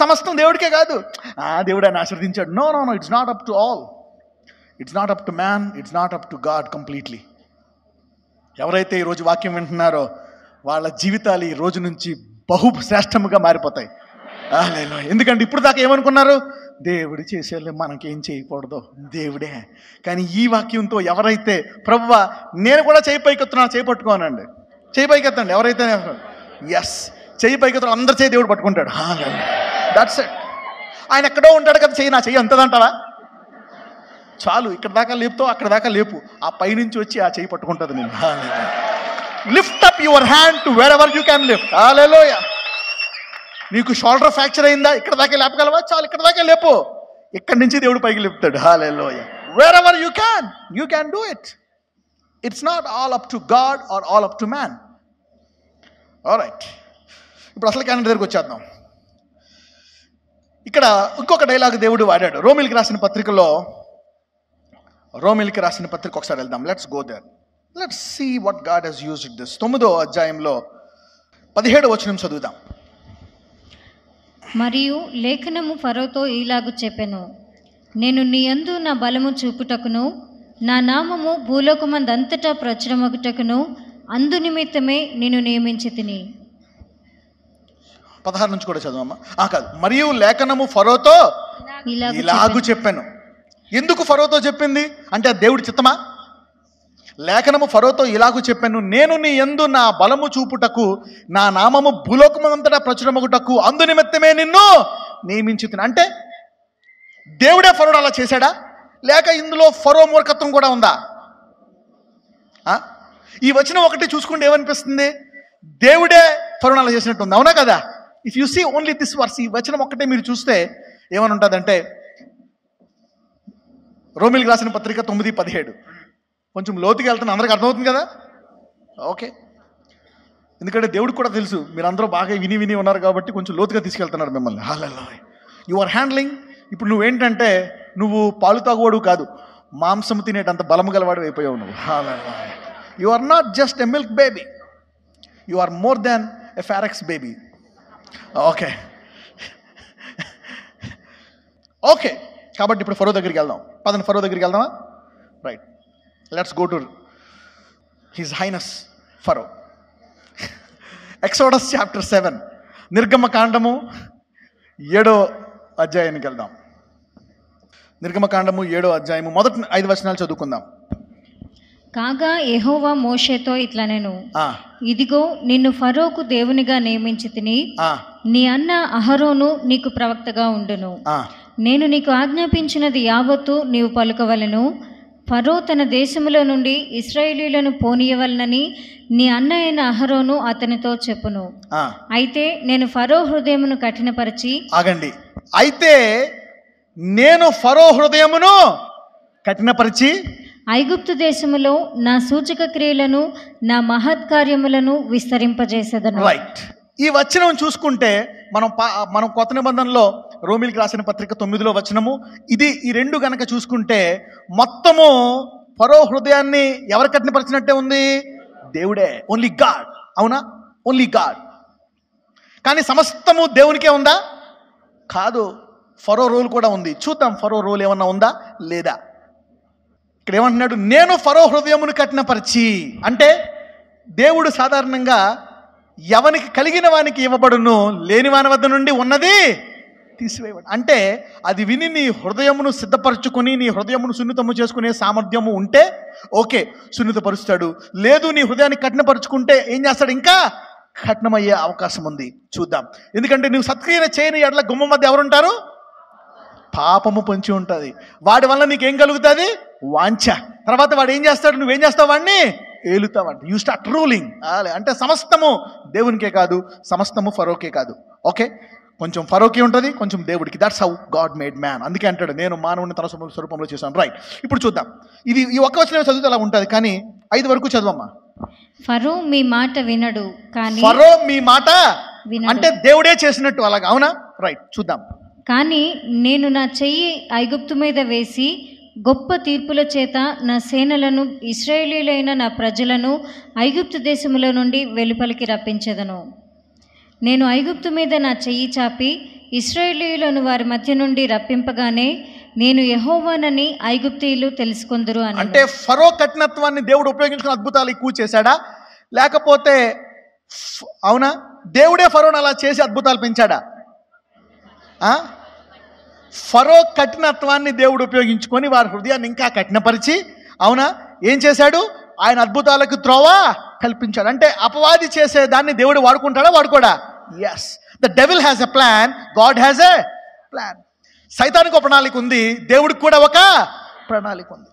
సమస్తం దేవుడికే కాదు. దేవుడు ఆయన ఆశీర్వదించాడు. No no no, it's not up to all. It's not up to man, it's not up to God completely. ఎవరైతే ఈరోజు వాక్యం వింటున్నారో వాళ్ళ జీవితాలు ఈ రోజు నుంచి బహుశ్రేష్టముగా మారిపోతాయి. ఎందుకంటే ఇప్పుడు దాకా ఏమనుకున్నారు? దేవుడు చేసేలే, మనకేం చేయకూడదు, దేవుడే. కానీ ఈ వాక్యంతో ఎవరైతే ప్రభువా నేను కూడా చేయి పైకెత్తున్నాను, చేయి పట్టుకోనండి, చేయి పైకెత్తండి. ఎవరైతే ఎస్ చేయి పైకెత్తాడు, అందరు చేయి దేవుడు పట్టుకుంటాడు. That's it. ఆయన ఎక్కడో ఉంటాడు కదా, చెయ్యి నా చెయ్యి అంతదంటావా? చాలు, ఇక్కడ దాకా లేపుతావు, అక్కడ దాకా లేపు, ఆ పైనుంచి వచ్చి ఆ చెయ్యి పట్టుకుంటుంది నేను. Lift up your hand to wherever you can lift. Hallelujah. నీకు షోల్డర్ ఫ్రాక్చర్ అయిందా? ఇక్కడ దాకా లేపగలవా? చాలు, ఇక్కడ దాకా లేపు, ఇక్కడి నుంచి దేవుడు పైకి లేపుతాడు. Hallelujah. Wherever you can do it. It's not all up to God or all up to man. Alright, ఇప్పుడు అసలు క్యాన్ దగ్గరికి వచ్చేద్దాం. ఇక్కడ ఇంకొక డైలాగ్ దేవుడు వాడాడు. రోమిలికి రాసిన పత్రికలో, రోమిలికి రాసిన పత్రిక ఒకసారి వెళ్దాం. Let's go there, let's see what God has used this. 9వ అధ్యాయంలో 17వ వచనం చదువుదాం. మరియు లేఖనము ఫరోతో ఈలాగు చెప్పెను, నేను నీ యందు నా బలము చూపుటకును నా నామము భూలోకమందంతటా ప్రచురమగుటకును అందు నిమిత్తమే నేను నియమించి తిని. 16 నుంచి కూడా చదవమ్మా. కాదు, మరియు లేఖనము ఫరోతో ఇలాగు చెప్పాను. ఎందుకు ఫరోతో చెప్పింది అంటే అది దేవుడి చిత్తమా? లేఖనము ఫరోతో ఇలాగూ చెప్పాను, నేను నీ యందు నా బలము చూపుటకు, నా నామము భూలోకమంతటా ప్రచురమగుటకు అందు నిమిత్తమే నిన్ను నియమించుతున్నా. అంటే దేవుడే ఫరోడు అలా చేశాడా, లేక ఇందులో ఫరో మూర్ఖత్వం కూడా ఉందా? ఈ వచనం ఒకటి చూసుకుంటే ఏమనిపిస్తుంది? దేవుడే ఫరోను అలా చేసినట్టు ఉంది, అవునా కదా? If you see only this verse, ఈ వచనం ఒకటే మీరు చూస్తే ఏమని ఉంటుందంటే, రోమిలికి రాసిన పత్రిక 9:17. కొంచెం లోతుకి వెళ్తున్నా, అందరికి అర్థమవుతుంది కదా? ఓకే, ఎందుకంటే దేవుడికి కూడా తెలుసు మీరందరూ బాగా విని ఉన్నారు కాబట్టి కొంచెం లోతుగా తీసుకెళ్తున్నారు మిమ్మల్ని. హల్లెలూయా. You are handling. ఇప్పుడు నువ్వేంటంటే నువ్వు పాలు తాగువాడు కాదు, మాంసం తినేటంత బలము గలవాడు అయిపోయావు నువ్వు. Hallelujah. You are not just a milk baby, you are more than a forex baby. Okay okay, కాబట్టి ఇప్పుడు ఫరో దగ్గరికి వెళ్దాం. పదండి, ఫరో దగ్గరికి వెళ్దామా? Right, let's go to his highness Pharaoh. Exodus chapter 7, నిర్గమకాండము 7వ అధ్యాయానికి వెళ్దాం. నిర్గమకాండము 7వ అధ్యాయము మొదటి 5 వచనాలు చదువుకుందాం. కాగా యెహోవా మోషేతో ఇట్లనెను, ఇదిగో నిన్ను ఫరోకు దేవునిగా నియమించి తిని, నీ అన్న అహరోను నీకు ప్రవక్తగా ఉండును. నేను నీకు ఆజ్ఞాపించినది యావత్తు నీవు పలుకవలెను. ఫరో తన దేశములో నుండి ఇశ్రాయేలీయులను పోనీయవలనని నీ అన్న అయిన అహరోను అతనితో చెప్పును. అయితే నేను ఫరో హృదయమును కఠినపరిచి, ఆగండి, అయితే నేను ఫరో హృదయమును కఠినపరిచి ఐగుప్తు దేశములో నా సూచక క్రియలను నా మహత్కార్యములను విస్తరింపజేసేదను. రైట్, ఈ వచనం చూసుకుంటే మనం కొత్త నిబంధనలో రోమిలికి రాసిన పత్రిక 9వ వచనము ఇది, ఈ రెండు గనక చూసుకుంటే మొత్తము ఫరో హృదయాన్ని ఎవరు కఠినపరిచినట్టే ఉంది? దేవుడే, ఓన్లీ గాడ్. అవునా? Only God. కానీ సమస్తము దేవునికే ఉందా? కాదు, ఫరో రోల్ కూడా ఉంది. చూద్దాం ఫరో రోల్ ఏమన్నా ఉందా లేదా. ఇక్కడ ఏమంటున్నాడు? నేను ఫరో హృదయమును కఠినపరిచి. అంటే దేవుడు సాధారణంగా ఎవనికి కలిగిన వానికి ఇవ్వబడును, లేని వాని వద్ద నుండి ఉన్నది తీసివేయబడు. అంటే అది విని నీ హృదయమును సిద్ధపరచుకొని నీ హృదయమును సున్నితము చేసుకునే సామర్థ్యము ఉంటే ఓకే, సున్నితపరుస్తాడు. లేదు, నీ హృదయాన్ని కఠినపరుచుకుంటే ఏం చేస్తాడు? ఇంకా కఠినమయ్యే అవకాశం ఉంది. చూద్దాం. ఎందుకంటే నువ్వు సత్క్రియ చేయని ఎడల గుమ్మం మధ్య ఎవరుంటారు? పాపము పొంచి ఉంటుంది. వాడి వల్ల నీకేం కలుగుతుంది? వాంఛ. తర్వాత వాడు ఏం చేస్తాడు? నువ్వేం చేస్తావు? వాడిని ఏలుతావంట. You start ruling. అంటే సమస్తము దేవునికే కాదు, సమస్తము ఫరోకే కాదు. ఓకే, కొంచెం ఫరోకి ఉంటుంది, కొంచెం దేవుడికి. That's how God made man. అందుకే అంటాడు, నేను మానవుని తన స్వరూపంలో చేశాను. రైట్, ఇప్పుడు చూద్దాం. ఇది ఈ ఒక్క వచనం చదివితే అలా ఉంటుంది, కానీ 5 వరకు చదవమ్మా. ఫరో మీ మాట వినడు, కానీ ఫరో మీ మాట అంటే దేవుడే చేసినట్టు అలాగా. అవునా? రైట్, చూద్దాం. కానీ నేను నా చెయ్యి ఐగుప్తు మీద వేసి గొప్ప తీర్పుల చేత నా సేనలను ఇశ్రాయేలీయులైన నా ప్రజలను ఐగుప్తు దేశములో నుండి వెలుపలికి రప్పించెదను. నేను ఐగుప్తు మీద నా చెయ్యి చాపి ఇశ్రాయేలీయులను వారి మధ్య నుండి రప్పింపగానే నేను యెహోవానని ఐగుప్తీయులు తెలుసుకొందురు అని. అంటే ఫరో కఠినత్వాన్ని దేవుడు ఉపయోగించుకుని అద్భుతాలు ఎక్కువ చేశాడా, లేకపోతే అవునా దేవుడే ఫరోని అలా చేసి అద్భుతాలు పెంచాడా? ఫరో కఠినత్వాన్ని దేవుడు ఉపయోగించుకొని వారి హృదయాన్ని ఇంకా కఠినపరిచి, అవునా, ఏం చేశాడు? ఆయన అద్భుతాలకు త్రోవ కల్పించాడు. అంటే అపవాది చేసే దాన్ని దేవుడు వాడుకుంటాడా, వాడుకోడా? Yes, the devil has a plan, God has a plan. సైతానికి ఒక ప్రణాళిక ఉంది, దేవుడికి కూడా ఒక ప్రణాళిక ఉంది.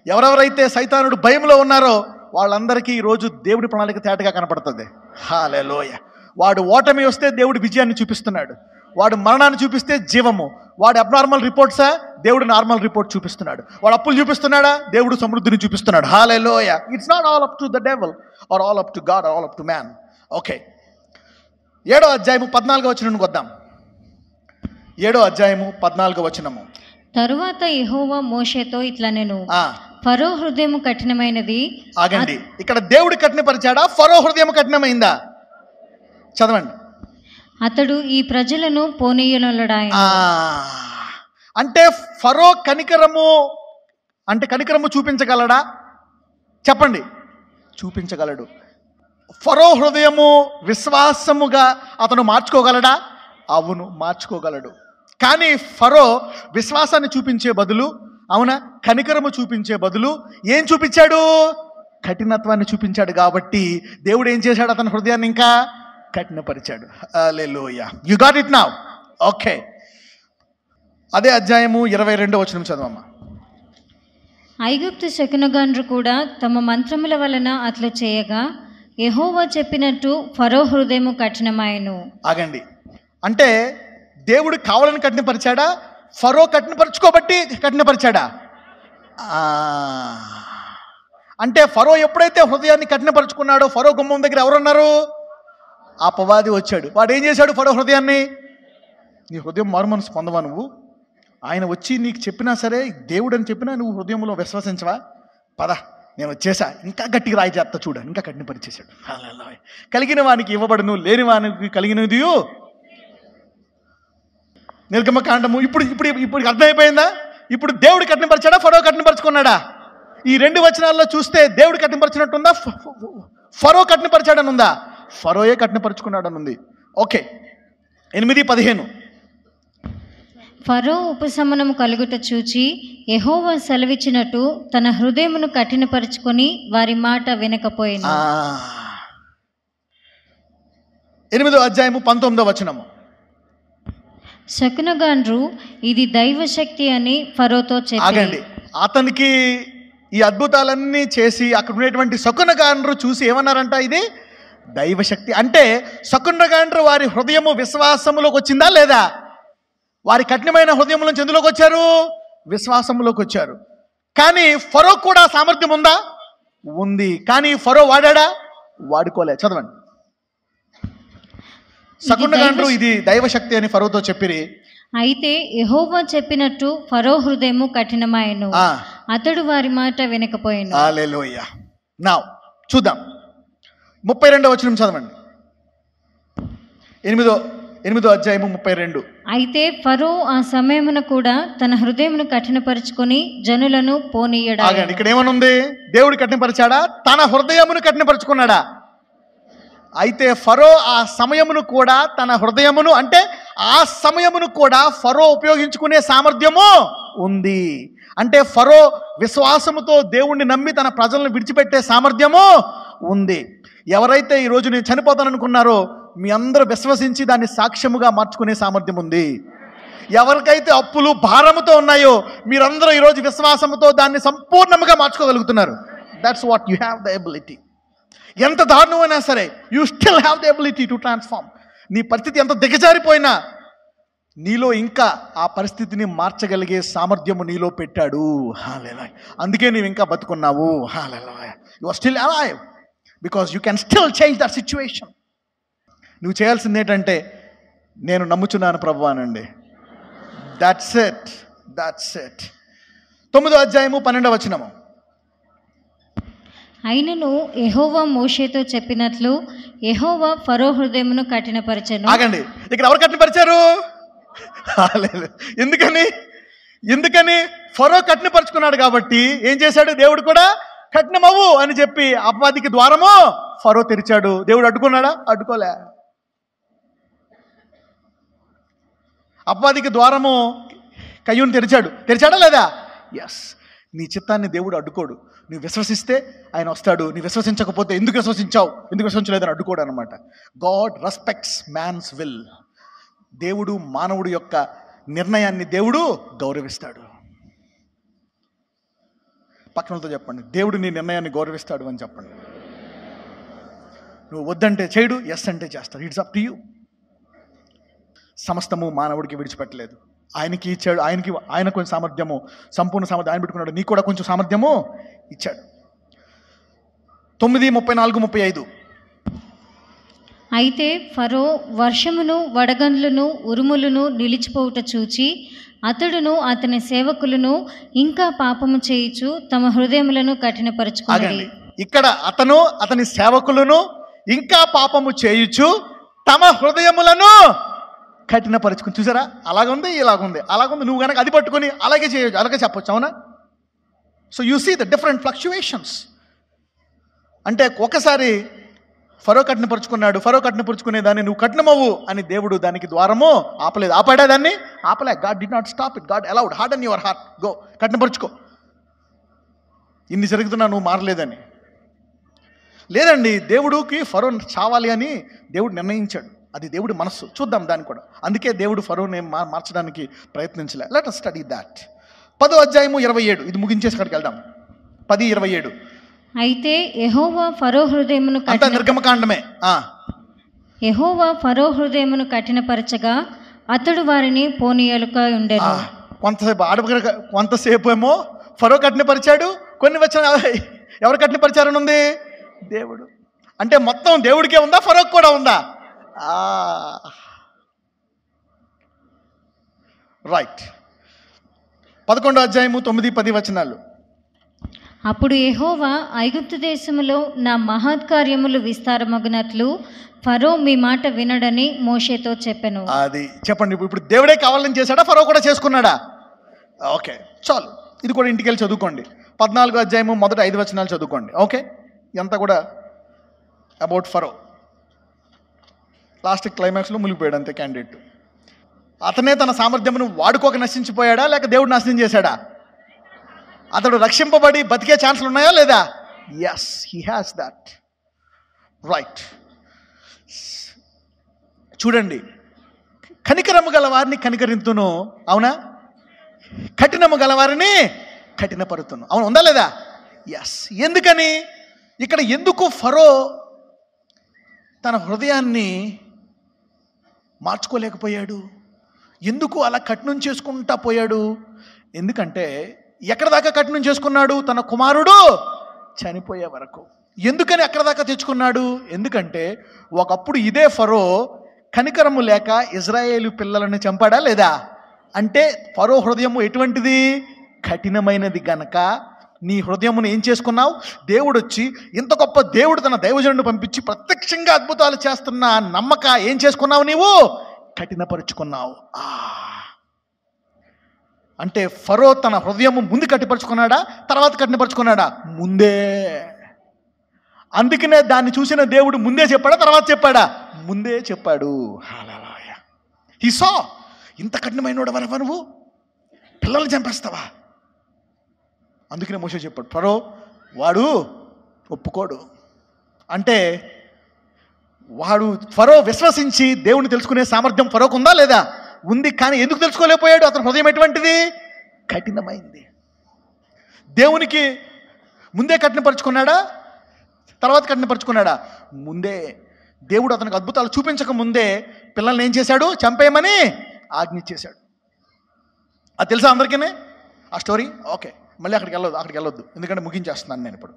ఎవరెవరైతే సైతానుడు భయంలో ఉన్నారో వాళ్ళందరికీ ఈరోజు దేవుడి ప్రణాళిక తేటగా కనపడుతుంది. హల్లెలూయా. వాడు ఓటమి వస్తే దేవుడు విజయాన్ని చూపిస్తున్నాడు, వాడు మరణాన్ని చూపిస్తే జీవము, వాడు అబ్నార్మల్ రిపోర్ట్సా, దేవుడు నార్మల్ రిపోర్ట్ చూపిస్తున్నాడు. వాడు అప్పులు చూపిస్తున్నాడా, దేవుడు సమృద్ధిని చూపిస్తున్నాడు. Hallelujah. It's not all up to the devil or all up to God or all up to man. Okay, 7వ అధ్యాయము 14వ వచనానికి వద్దాం. 7వ అధ్యాయము 14వ వచనము. తరువాత యెహోవా మోషేతో ఇట్లనెను, ఫరో హృదయం కఠినమైనది. ఆగండి, ఇక్కడ దేవుడు కఠినపరిచాడా, ఫరో హృదయం కఠినమైందా? చదవండి. అతడు ఈ ప్రజలను పోనీయనొల్లడాయెను. అంటే ఫరో కనికరము చూపించగలడా? చెప్పండి. చూపించగలడు. ఫరో హృదయము విశ్వాసముగా అతను మార్చుకోగలడా? అవును, మార్చుకోగలడు. కానీ ఫరో విశ్వాసాన్ని చూపించే బదులు, అవునా, కనికరము చూపించే బదులు ఏం చూపించాడు? కఠినత్వాన్ని చూపించాడు. కాబట్టి దేవుడు ఏం చేశాడు? అతని హృదయాన్ని ఇంకా కఠినపరిచాడు. Hallelujah. You got it now? Okay. అదే అధ్యాయము 22వ వచనం చదవమ్మా. ఐగుప్తు శకునగాండ్రు కూడా తమ మంత్రముల వలన అట్లా చేయగా యెహోవా చెప్పినట్టు ఫరో హృదయము కఠినమాయెను. ఆగండి. అంటే దేవుడు కావాలని కఠినపరిచాడా? ఫరో కఠినపరచుకోబట్టి కఠినపరిచాడా? అంటే ఫరో ఎప్పుడైతే హృదయాన్ని కఠినపరుచుకున్నాడో, ఫరో గుమ్మం దగ్గర ఎవరున్నారు? అపవాది వచ్చాడు. వాడు ఏం చేశాడు? ఫరో హృదయాన్ని, నీ హృదయం మారు మనసు పొందవా నువ్వు? ఆయన వచ్చి నీకు చెప్పినా సరే, దేవుడు అని చెప్పినా నువ్వు హృదయంలో విశ్వసించవా? పద, నేను వచ్చేసా, ఇంకా గట్టిగా రాయి చేస్తా చూడ, ఇంకా కఠినపరిచేశాడు. కలిగిన వానికి ఇవ్వబడును, లేని వానికి కలిగినది నిర్గమకాండము. ఇప్పుడు ఇప్పుడు ఇప్పుడు అర్థమైపోయిందా? ఇప్పుడు దేవుడు కఠినపరిచాడా, ఫరో కఠినపరుచుకున్నాడా? ఈ 2 వచనాల్లో చూస్తే దేవుడు కఠినపరిచినట్టుందా, ఫరో కఠినపరిచాడని ఉందా? ఫరోయే కఠినపరుచుకున్నాడని ఉంది. ఓకే. 8:15. ఫరో ఉపశమనము కలుగుట చూచి యెహోవా సెలవిచ్చినట్టు తన హృదయమును కఠినపరుచుకొని వారి మాట వినకపోయెను. 8వ అధ్యాయము 19వ వచనము. శకునగాండ్రు ఇది దైవశక్తి అని ఫరోతో చెప్పారు. ఆగండి. అతనికి ఈ అద్భుతాలన్నీ చేసి అక్కడ ఉన్నటువంటి శకునగాండ్రు చూసి ఏమన్నారంట? ఇది దైవశక్తి. అంటే శకునగాండ్రు వారి హృదయము విశ్వాసములోకి వచ్చిందా లేదా? వారి కఠినమైన హృదయం నుంచి ఎందులోకి వచ్చారు? విశ్వాసంలోకి వచ్చారు. కానీ ఫరో కూడా సామర్థ్యం ఉందా? ఉంది. కానీ ఫరో వాడా? వాడుకోలే. చదవండి. శకునగాండ్రు ఇది దైవశక్తి అని ఫరోతో చెప్పిరి. అయితే యెహోవా చెప్పినట్టు ఫరో హృదయము కఠినమాయెను, అతడు వారి మాట వినకపోయెను. హల్లెలూయా. నౌ చూద్దాం. 32వ వచనం చదవండి. 8వ అధ్యాయము 32. అయితే ఫరో ఆ సమయమున కూడా తన హృదయమును కఠినపరుచుకొని జనులను పోనీయడా. ఆగండి. ఇక్కడ ఏమనుంది? దేవుడు కఠినపరిచాడా, తన హృదయమును కఠినపరుచుకున్నాడా? అయితే ఫరో ఆ సమయమును కూడా తన హృదయమును, అంటే ఆ సమయమును కూడా ఫరో ఉపయోగించుకునే సామర్థ్యము ఉంది. అంటే ఫరో విశ్వాసముతో దేవుణ్ణి నమ్మి తన ప్రజలను విడిచిపెట్టే సామర్థ్యము ఉంది. ఎవరైతే ఈరోజు నేను చనిపోతాననుకున్నారో మీ అందరూ విశ్వసించి దాన్ని సాక్ష్యముగా మార్చుకునే సామర్థ్యం ఉంది. ఎవరికైతే అప్పులు భారముతో ఉన్నాయో మీరందరూ ఈరోజు విశ్వాసముతో దాన్ని సంపూర్ణంగా మార్చుకోగలుగుతున్నారు. That's what you have the ability. ఎంత దారుణమైనా సరే you still have the ability to transform. నీ పరిస్థితి ఎంత దిగజారిపోయినా నీలో ఇంకా ఆ పరిస్థితిని మార్చగలిగే సామర్థ్యము నీలో పెట్టాడు. హల్లెలూయా. అందుకే నీవు ఇంకా బతుకున్నావు. Hallelujah. You are still alive because you can still change that situation. నువ్వు చేయాల్సింది ఏంటంటే, నేను నమ్ముచున్నాను ప్రభువా అనండి. That's it. That's it. 9వ అధ్యాయము 12వ వచనము. అయినను యెహోవా మోషేతో చెప్పినట్లు యెహోవా ఫరో హృదయమును కఠినపరచెను. ఆగండి. ఇక్కడ ఎవరు కఠినపరిచారు? ఎందుకని ఫరో కఠినపరుచుకున్నాడు కాబట్టి ఏం చేశాడు? దేవుడు కూడా కఠినమవు అని చెప్పి అపవాదికి ద్వారము ఫరో తెరిచాడు. దేవుడు అడ్డుకున్నాడా? అడ్డుకోలే. అపవాదికి ద్వారము కయ్యూని తెరిచాడా లేదా? ఎస్. నీ చిత్తాన్ని దేవుడు అడ్డుకోడు. నువ్వు విశ్వసిస్తే ఆయన వస్తాడు. నువ్వు విశ్వసించకపోతే ఎందుకు విశ్వసించలేదని అడ్డుకోడు అనమాట. God respects man's will. దేవుడు మానవుడి యొక్క నిర్ణయాన్ని దేవుడు గౌరవిస్తాడు. పక్కనతో చెప్పండి, దేవుడు నీ నిర్ణయాన్ని గౌరవిస్తాడు అని చెప్పండి. నువ్వు వద్దంటే చేయడు, ఎస్ అంటే చేస్తాడు. It's up to you. సమస్తము మానవుడికి విడిచిపెట్టలేదు. ఆయనకి ఇచ్చాడు. ఆయన కొంచెం సామర్థ్యము, సంపూర్ణ సామర్థ్యం ఆయన పెట్టుకున్నాడు. నీకు కూడా కొంచెం సామర్థ్యము ఇచ్చాడు. 9:34-35. అయితే ఫరో వర్షమును వడగండ్లను ఉరుములను నిలిచిపోవుట చూచి అతడును అతని సేవకులను ఇంకా పాపము చేయుచు తమ హృదయములను కఠినపరచుకున్నారు. ఇక్కడ అతని సేవకులను ఇంకా పాపము చేయుచు తమ హృదయములను కఠినపరుచుకుని. చూసారా? అలాగుంది, ఇలాగుంది, అలాగుంది. నువ్వు కనుక అది పట్టుకొని అలాగే చేయొచ్చు, అలాగే చెప్పొచ్చు. అవునా? So you see the different fluctuations. అంటే ఒకసారి ఫరో కఠినపరుచుకున్నాడు. ఫరో కఠినపరుచుకునే దాన్ని నువ్వు కఠినమవ్వు అని దేవుడు దానికి ద్వారము ఆపలేదు. ఆపాడా దాన్ని? ఆపలే. God did not stop it. God allowed. Harden your heart. Go, కఠినపరుచుకో. ఇన్ని జరుగుతున్నా నువ్వు మారలేదని. లేదండి, దేవుడికి ఫరో చావాలి అని దేవుడు నిర్ణయించాడు. అది దేవుడి మనస్సు. చూద్దాం దాన్ని కూడా. అందుకే దేవుడు ఫరోని మార్చడానికి ప్రయత్నించలే. Let us study that. 10వ అధ్యాయము 27. ఇది ముగించేసి అక్కడికి వెళ్దాం. 10:27. అయితే యెహోవా ఫరో హృదయమును అంతా నిర్గమకాండమే. యెహోవా ఫరో హృదయమును కఠినపరచగా అతడు వారిని పోనీయలుక ఉండెను. కొంతసేపు ఏమో ఫరో కఠినపరిచాడు. కొన్ని వచ్చిన ఎవరు కఠినపరిచారని ఉంది? దేవుడు. అంటే మొత్తం దేవుడికే ఉందా, ఫరోకు కూడా ఉందా? రైట్. 11వ అధ్యాయము 9-10 వచనాలు. అప్పుడు యెహోవా ఐగుప్తు దేశములో నా మహత్కార్యములు విస్తారమగునట్లు ఫరో మీ మాట వినడని మోషేతో చెప్పెను. అది చెప్పండి. ఇప్పుడు దేవుడే కావాలని చేశాడా, ఫరో కూడా చేసుకున్నాడా? ఓకే, చాలు. ఇది కూడా ఇంటికి వెళ్ళి చదువుకోండి. 14వ అధ్యాయము మొదటి 5 వచనాలు చదువుకోండి. ఓకే, ఇదంతా కూడా అబౌట్ ఫరో. లాస్ట్ క్లైమాక్స్లో మునిగిపోయాడు అంతే క్యాండిడేట్. అతనే తన సామర్థ్యమును వాడుకోక నశించిపోయాడా, లేక దేవుడు నాశనం చేశాడా? అతడు రక్షింపబడి బతికే ఛాన్సులు ఉన్నాయా లేదా? Yes, he has that. Right. చూడండి, కనికరము గలవారిని కనికరింతును, అవునా? కఠినము గలవారిని కఠినపరుతును, అవును, ఉందా లేదా? ఎస్. ఎందుకని? ఇక్కడ ఎందుకు ఫరో తన హృదయాన్ని మార్చుకోలేకపోయాడు? ఎందుకు అలా కఠినం చేసుకుంటా పోయాడు? ఎందుకంటే ఎక్కడ దాకా కఠినం చేసుకున్నాడు? తన కుమారుడు చనిపోయే వరకు. ఎందుకని అక్కడ దాకా తెచ్చుకున్నాడు? ఎందుకంటే ఒకప్పుడు ఇదే ఫరో కనికరము లేక ఇజ్రాయేలు పిల్లలను చంపాడా లేదా? అంటే ఫరో హృదయము ఎటువంటిది? కఠినమైనది గనక నీ హృదయమును ఏం చేసుకున్నావు? దేవుడు వచ్చి, ఇంత గొప్ప దేవుడు తన దైవజనుడిని పంపించి ప్రత్యక్షంగా అద్భుతాలు చేస్తున్న నమ్మక ఏం చేసుకున్నావు? నీవు కఠినపరుచుకున్నావు. అంటే ఫరో తన హృదయము ముందు కట్టిపరుచుకున్నాడా, తర్వాత కఠినపరుచుకున్నాడా? ముందే. అందుకనే దాన్ని చూసిన దేవుడు ముందే చెప్పాడా, తర్వాత చెప్పాడా? ముందే చెప్పాడు. హల్లెలూయా. హి సా, ఇంత కఠినమైనోడు వరవా నువ్వు? పిల్లలు చంపేస్తావా? అందుకనే మోషే చెప్పాడు, ఫరో వాడు ఒప్పుకోడు. అంటే వాడు ఫరో విశ్వసించి దేవుని తెలుసుకునే సామర్థ్యం ఫరోకు ఉందా లేదా? ఉంది. కానీ ఎందుకు తెలుసుకోలేకపోయాడు? అతని హృదయం ఎటువంటిది? కఠినమైంది. దేవునికి ముందే కఠినపరుచుకున్నాడా, తర్వాత కఠినపరుచుకున్నాడా? ముందే. దేవుడు అతనికి అద్భుతాలు చూపించక ముందే పిల్లల్ని ఏం చేశాడు? చంపేయమని ఆజ్ఞించేశాడు. అది తెలుసా అందరికీ ఆ స్టోరీ? ఓకే, మళ్ళీ అక్కడికి వెళ్ళొద్దు ఎందుకంటే ముగించేస్తున్నాను నేను ఇప్పుడు.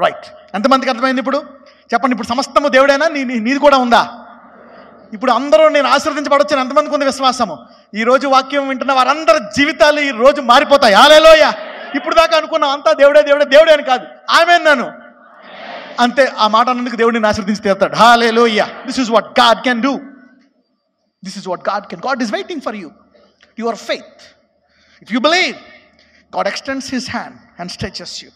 రైట్. ఎంతమందికి అర్థమైంది ఇప్పుడు? చెప్పండి. ఇప్పుడు సమస్తము దేవుడేనా? నీది కూడా ఉందా? ఇప్పుడు అందరూ నేను ఆశీర్వదించబడొచ్చాను. ఎంతమందికి ఉంది విశ్వాసము? ఈరోజు వాక్యం వింటున్న వారందరి జీవితాలు ఈ రోజు మారిపోతాయి. హల్లెలూయా. ఇప్పుడు దాకా అనుకున్నాం అంతా దేవుడే దేవుడే దేవుడే అని కాదు. ఆమేన్ నన్ను అంతే. ఆ మాట అన్నందుకు దేవుడిని ఆశీర్వదించి తీరుతాడు. Hallelujah. This is what God can do. This is what God can. God is waiting for you, your faith. If you believe, God extends his hand and stretches you.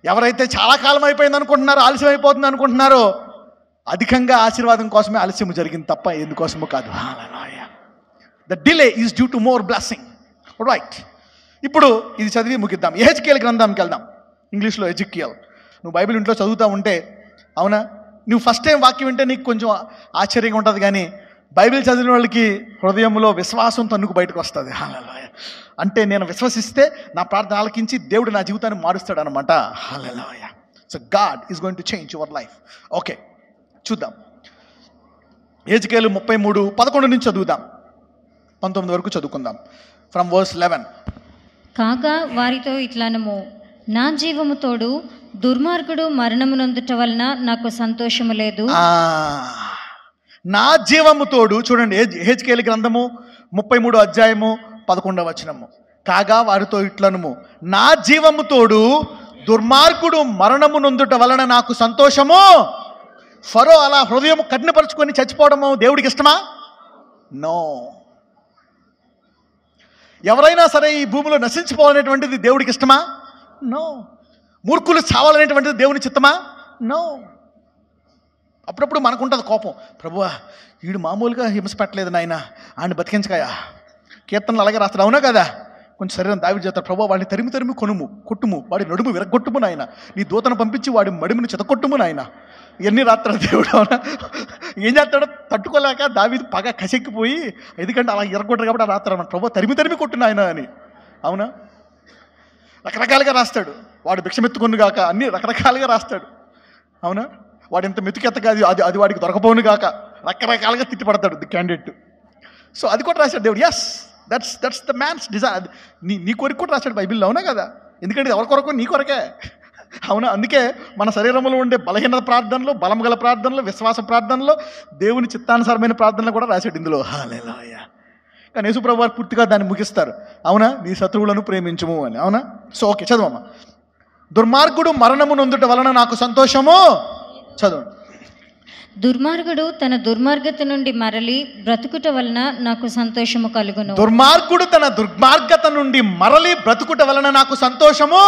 ఎవరైతే చాలా కాలం అయిపోయింది అనుకుంటున్నారో, ఆలస్యం అయిపోతుంది అనుకుంటున్నారో, అధికంగా ఆశీర్వాదం కోసమే ఆలస్యం జరిగింది తప్ప ఎందుకోసమో కాదు. The delay is due to more blessing. Right. ఇప్పుడు ఇది చదివి ముగిద్దాం. ఎహెజ్కేల్ గ్రంథంకి వెళ్దాం. ఇంగ్లీష్లో ఎజిక్యల్. నువ్వు బైబిల్ ఇంట్లో చదువుతూ ఉంటే, అవునా, నువ్వు ఫస్ట్ టైం వాక్యం వింటే నీకు కొంచెం ఆశ్చర్యంగా ఉంటుంది, కానీ బైబిల్ చదివిన వాళ్ళకి హృదయంలో విశ్వాసం తన్నుకు బయటకు వస్తుంది. హల్లెలూయా. అంటే నేను విశ్వసిస్తే నా ప్రార్థన ఆలకించి దేవుడు నా జీవితాన్ని మారుస్తాడు అనమాట. Hallelujah. So God is going to change your life. Okay, చూద్దాం. ఎహెజ్కేలు 33:11 నుంచి చదువుదాం. 19 వరకు చదువుకుందాం. From verse 11. కాగా వారితో ఇట్లనము, నా జీవము తోడు దుర్మార్గుడు మరణమునందుట వలన నాకు సంతోషము లేదు. నా జీవము తోడు. చూడండి, ఎహెజ్కేలు గ్రంథము 33వ అధ్యాయము 11వ వచనము. కాగా వారితో ఇట్లనము, నా జీవము తోడు దుర్మార్గుడు మరణము నొందుట వలన నాకు సంతోషము. ఫరో అలా హృదయం కఠినపరుచుకొని చచ్చిపోవడము దేవుడికి ఇష్టమా? నో. ఎవరైనా సరే ఈ భూమిలో నశించిపోవాలనేటువంటిది దేవుడికి ఇష్టమా? నో. మూర్ఖులు చావాలనేటువంటిది దేవుని చిత్తమా? నో. అప్పుడప్పుడు మనకుంటుంది కోపం, ప్రభువా వీడు మామూలుగా హింస పెట్టలేదు నాయన, ఆయన బతికించకాయా. కీర్తనలు అలాగే రాస్తాడు, అవునా కదా? కొంచెం శరీరం దావిడి చేస్తాడు, ప్రభువా వాడిని తరిమి తరిమి కొట్టుము, వాడి నడుము విరగొట్టుము నాయన, నీ దూతను పంపించి వాడి మడిమిని చెతకొట్టుము నాయన. ఇవన్నీ రాస్తాడు దేవుడు. అవునా? ఏం చేస్తాడో తట్టుకోలేక దావీదు పగ కసెక్కిపోయి, ఎందుకంటే అలా ఇరగొట్టరు కాబట్టి రాస్తాడు అన్నమాట, ప్రభువా తరిమి తరిమి కొట్టు నాయన అని. అవునా? రకరకాలుగా రాస్తాడు. వాడు భిక్షమెత్తుకొను గాక, అన్నీ రకరకాలుగా రాస్తాడు. అవునా? వాడు ఎంత మెతుకెత్తగా అది వాడికి దొరకపోను గాక, రకరకాలుగా తిట్టిపడతాడు ది క్యాండిడేట్. సో అది కూడా రాశాడు దేవుడు. Yes, that's the man's desire. నీ కొరకు కూడా రాశాడు బైబిల్లో. అవునా కదా? ఎందుకంటే ఎవరి కొరకు? నీ కొరకే. అవునా? అందుకే మన శరీరంలో ఉండే బలహీనత ప్రార్థనలో, బలం గల ప్రార్థనలో, విశ్వాస ప్రార్థనలో, దేవుని చిత్తానుసారమైన ప్రార్థనలు కూడా రాశాడు ఇందులో. హల్లెలూయా. కానీ యేసుప్రభు వారు పూర్తిగా దాన్ని ముగిస్తారు. అవునా? నీ శత్రువులను ప్రేమించుము అని. అవునా? సో ఓకే, చదవమ్మా. దుర్మార్గుడు మరణము నొందుట వలన నాకు సంతోషము. చదవండి. దుర్మార్గుడు తన దుర్మార్గత నుండి మరలి బ్రతుకుట వలన నాకు సంతోషము కలుగును. దుర్మార్గుడు తన దుర్మార్గత నుండి మరలి బ్రతుకుట వలన నాకు సంతోషము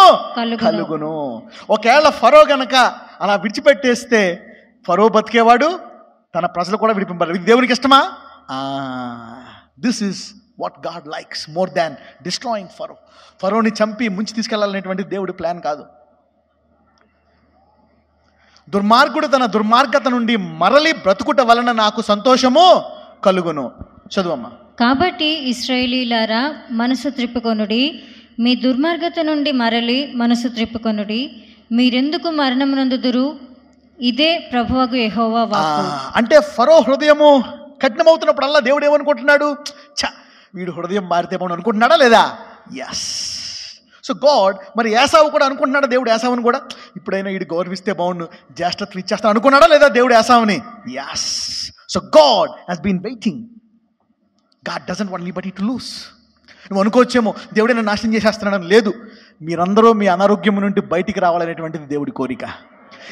కలుగును. ఒకవేళ ఫరో గనక అలా విడిచిపెట్టేస్తే ఫరో బతికేవాడు, తన ప్రజలు కూడా విడిపింపారు. ఇది దేవునికి ఇష్టమా? This is what God likes more than destroying Pharaoh. ఫరోని చంపి ముంచి తీసుకెళ్లాలనేటువంటి దేవుడి ప్లాన్ కాదు. దుర్మార్గుడు తన దుర్మార్గత నుండి మరలి బ్రతుకుట వలన నాకు సంతోషము కలుగును. చదువమ్మా. కాబట్టి ఇశ్రాయేలీయులారా మనసు త్రిప్పుకొనుడి, మీ దుర్మార్గత నుండి మరలి మనసు త్రిప్పుకొనుడి, మీరెందుకు మరణమునందుదురు, ఇదే ప్రభువగు యెహోవా వాక్కు. అంటే ఫరో హృదయము కఠినమవుతున్నప్పుడల్లా దేవుడు ఏమనుకుంటున్నాడు? వీడు హృదయం మారితే బాగుండు అనుకుంటున్నాడా లేదా? ఎస్. సో గాడ్ మరి ఏసావు కూడా అనుకుంటున్నాడా? దేవుడు ఏసావుని కూడా ఇప్పుడైనా వీడు గౌరవిస్తే బాగుండు, జ్యేష్ఠత్వం ఇచ్చేస్తాను అనుకున్నాడా లేదా దేవుడు ఏసావుని? Yes. So God has been waiting. God doesn't want anybody to lose. నువ్వు అనుకోవచ్చేమో దేవుడైనా నాశనం చేసేస్తున్నాడని. లేదు, మీరందరూ మీ అనారోగ్యం నుండి బయటికి రావాలనేటువంటిది దేవుడి కోరిక.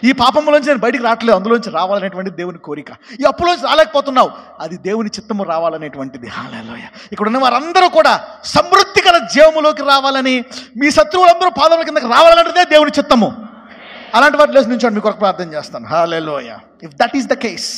ఈ పాపంలోంచి నేను బయటికి రావట్లేదు, అందులోంచి రావాలనేటువంటిది దేవుని కోరిక. ఈ అప్పులోంచి రాలేకపోతున్నావు, అది దేవుని చిత్తము రావాలనేటువంటిది. హల్లెలూయా. ఇక్కడ ఉన్న వారందరూ కూడా సమృద్ధి గల జీవములోకి రావాలని, మీ శత్రువులందరూ పాదముల కిందకి రావాలనేదే దేవుని చిత్తము. అలాంటి వాటి లేచి నుంచి మీ కొరకు ప్రార్థన చేస్తాను. Hallelujah. If that is the case,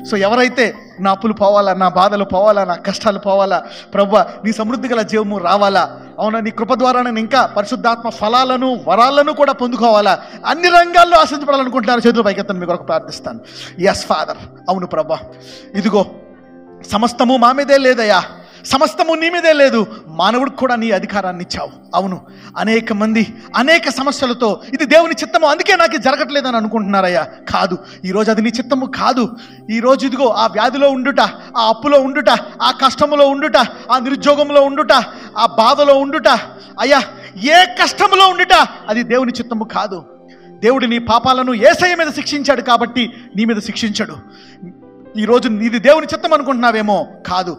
so ఎవరైతే నా అప్పులు పోవాలా, నా బాధలు పోవాలా, నా కష్టాలు పోవాలా, ప్రభువా నీ సమృద్ధి గల జీవము రావాలా, అవునా నీ కృప ద్వారా నేను ఇంకా పరిశుద్ధాత్మ ఫలాలను వరాలను కూడా పొందుకోవాలా, అన్ని రంగాల్లో ఆశించబడాలనుకుంటున్నారు, చేతులు పైకెత్తాను, మీ కొరకు ప్రార్థిస్తాను. Yes father. అవును ప్రభా, ఇదిగో సమస్తము మా మీదే లేదయ్యా, సమస్తము నీ మీదే లేదు, మానవుడికి కూడా నీ అధికారాన్ని ఇచ్చావు. అవును, అనేక మంది అనేక సమస్యలతో ఇది దేవుని చిత్తము అందుకే నాకు జరగట్లేదని అనుకుంటున్నారయ్యా. కాదు, ఈరోజు అది నీ చిత్తము కాదు. ఈరోజు ఇదిగో ఆ వ్యాధిలో ఉండుట, ఆ అప్పులో ఉండుట, ఆ కష్టములో ఉండుట, ఆ నిరుద్యోగంలో ఉండుట, ఆ బాధలో ఉండుట, అయ్యా ఏ కష్టములో ఉండుట అది దేవుని చిత్తము కాదు. దేవుడు నీ పాపాలను యేసయ్య మీద శిక్షించాడు కాబట్టి నీ మీద శిక్షించడు. ఈరోజు నీది దేవుని చిత్తం అనుకుంటున్నావేమో, కాదు.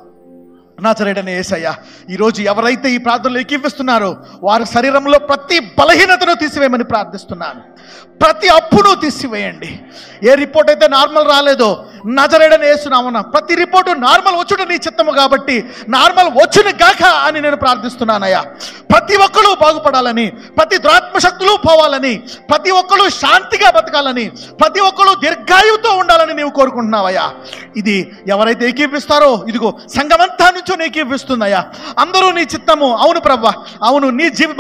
నజరేయుడైన యేసయ్య ఈరోజు ఎవరైతే ఈ ప్రార్థనలు ఏకీవిస్తున్నారో వారి శరీరంలో ప్రతి బలహీనతను తీసివేయమని ప్రార్థిస్తున్నాను. ప్రతి అప్పును తీసివేయండి. ఏ రిపోర్ట్ అయితే నార్మల్ రాలేదో నజరేయుడైన యేసు నామమున ప్రతి రిపోర్టు నార్మల్ వచ్చుట నీ చిత్తము కాబట్టి నార్మల్ వచ్చును గాక అని నేను ప్రార్థిస్తున్నానయ్యా. ప్రతి ఒక్కరూ బాగుపడాలని, ప్రతి దురాత్మశక్తులు పోవాలని, ప్రతి ఒక్కరూ శాంతిగా బతకాలని, ప్రతి ఒక్కరూ దీర్ఘాయువుతో ఉండాలని నీవు కోరుకుంటున్నావయ్యా. ఇది ఎవరైతే ఏకీపిస్తారో ఇదిగో సంఘమంతా నుంచో ఏకీపిస్తుందయ్యా. అందరూ నీ చిత్తము. అవును ప్రభువా, అవును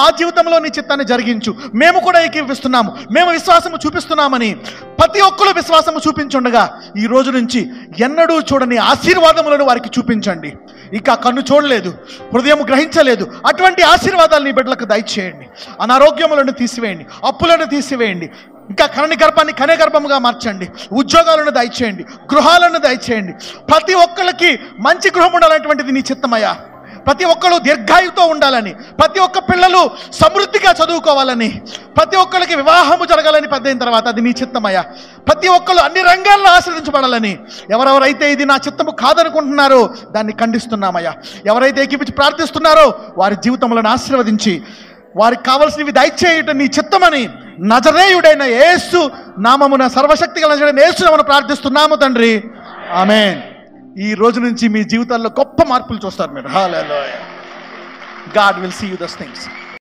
మా జీవితంలో నీ చిత్తాన్ని జరిగించు. మేము కూడా ఏకీపిస్తున్నాము, మేము విశ్వాసము చూపిస్తున్నామని ప్రతి ఒక్కరు విశ్వాసము చూపించుండగా ఈ రోజు నుంచి ఎన్నడూ చూడని ఆశీర్వాదములను వారికి చూపించండి. ఇంకా కన్ను చూడలేదు, హృదయం గ్రహించలేదు, అటువంటి ఆశీర్వాదాలు నీ బిడ్డలకు దయచేయండి. అనారోగ్యములను తీసివేయండి, అప్పులను తీసివేయండి, ఇంకా కనని గర్భాన్ని కనే గర్భముగా మార్చండి. ఉద్యోగాలను దయచేయండి, గృహాలను దయచేయండి. ప్రతి ఒక్కరికి మంచి గృహం ఉండాలనేటువంటిది నీ చిత్తమయ్యా. ప్రతి ఒక్కరు దీర్ఘాయుతో ఉండాలని, ప్రతి ఒక్క పిల్లలు సమృద్ధిగా చదువుకోవాలని, ప్రతి ఒక్కరికి వివాహము జరగాలని పెద్దయిన తర్వాత అది నీ చిత్తమయ్యా. ప్రతి ఒక్కరు అన్ని రంగాల్లో ఆశ్రదించబడాలని, ఎవరెవరైతే ఇది నా చిత్తము కాదనుకుంటున్నారో దాన్ని ఖండిస్తున్నామయ్యా. ఎవరైతే ఏకీపించి ప్రార్థిస్తున్నారో వారి జీవితములను ఆశీర్వదించి వారికి కావలసినవి దయచేయటం నీ చిత్తమని నజరేయుడైన యేసు నామమున, సర్వశక్తి గల యేసు నామమున ప్రార్థిస్తున్నాము తండ్రి. ఆమేన్. ఈ రోజు నుంచి మీ జీవితాల్లో గొప్ప మార్పులు చూస్తారు మీరు. Hallelujah. God will see you those things.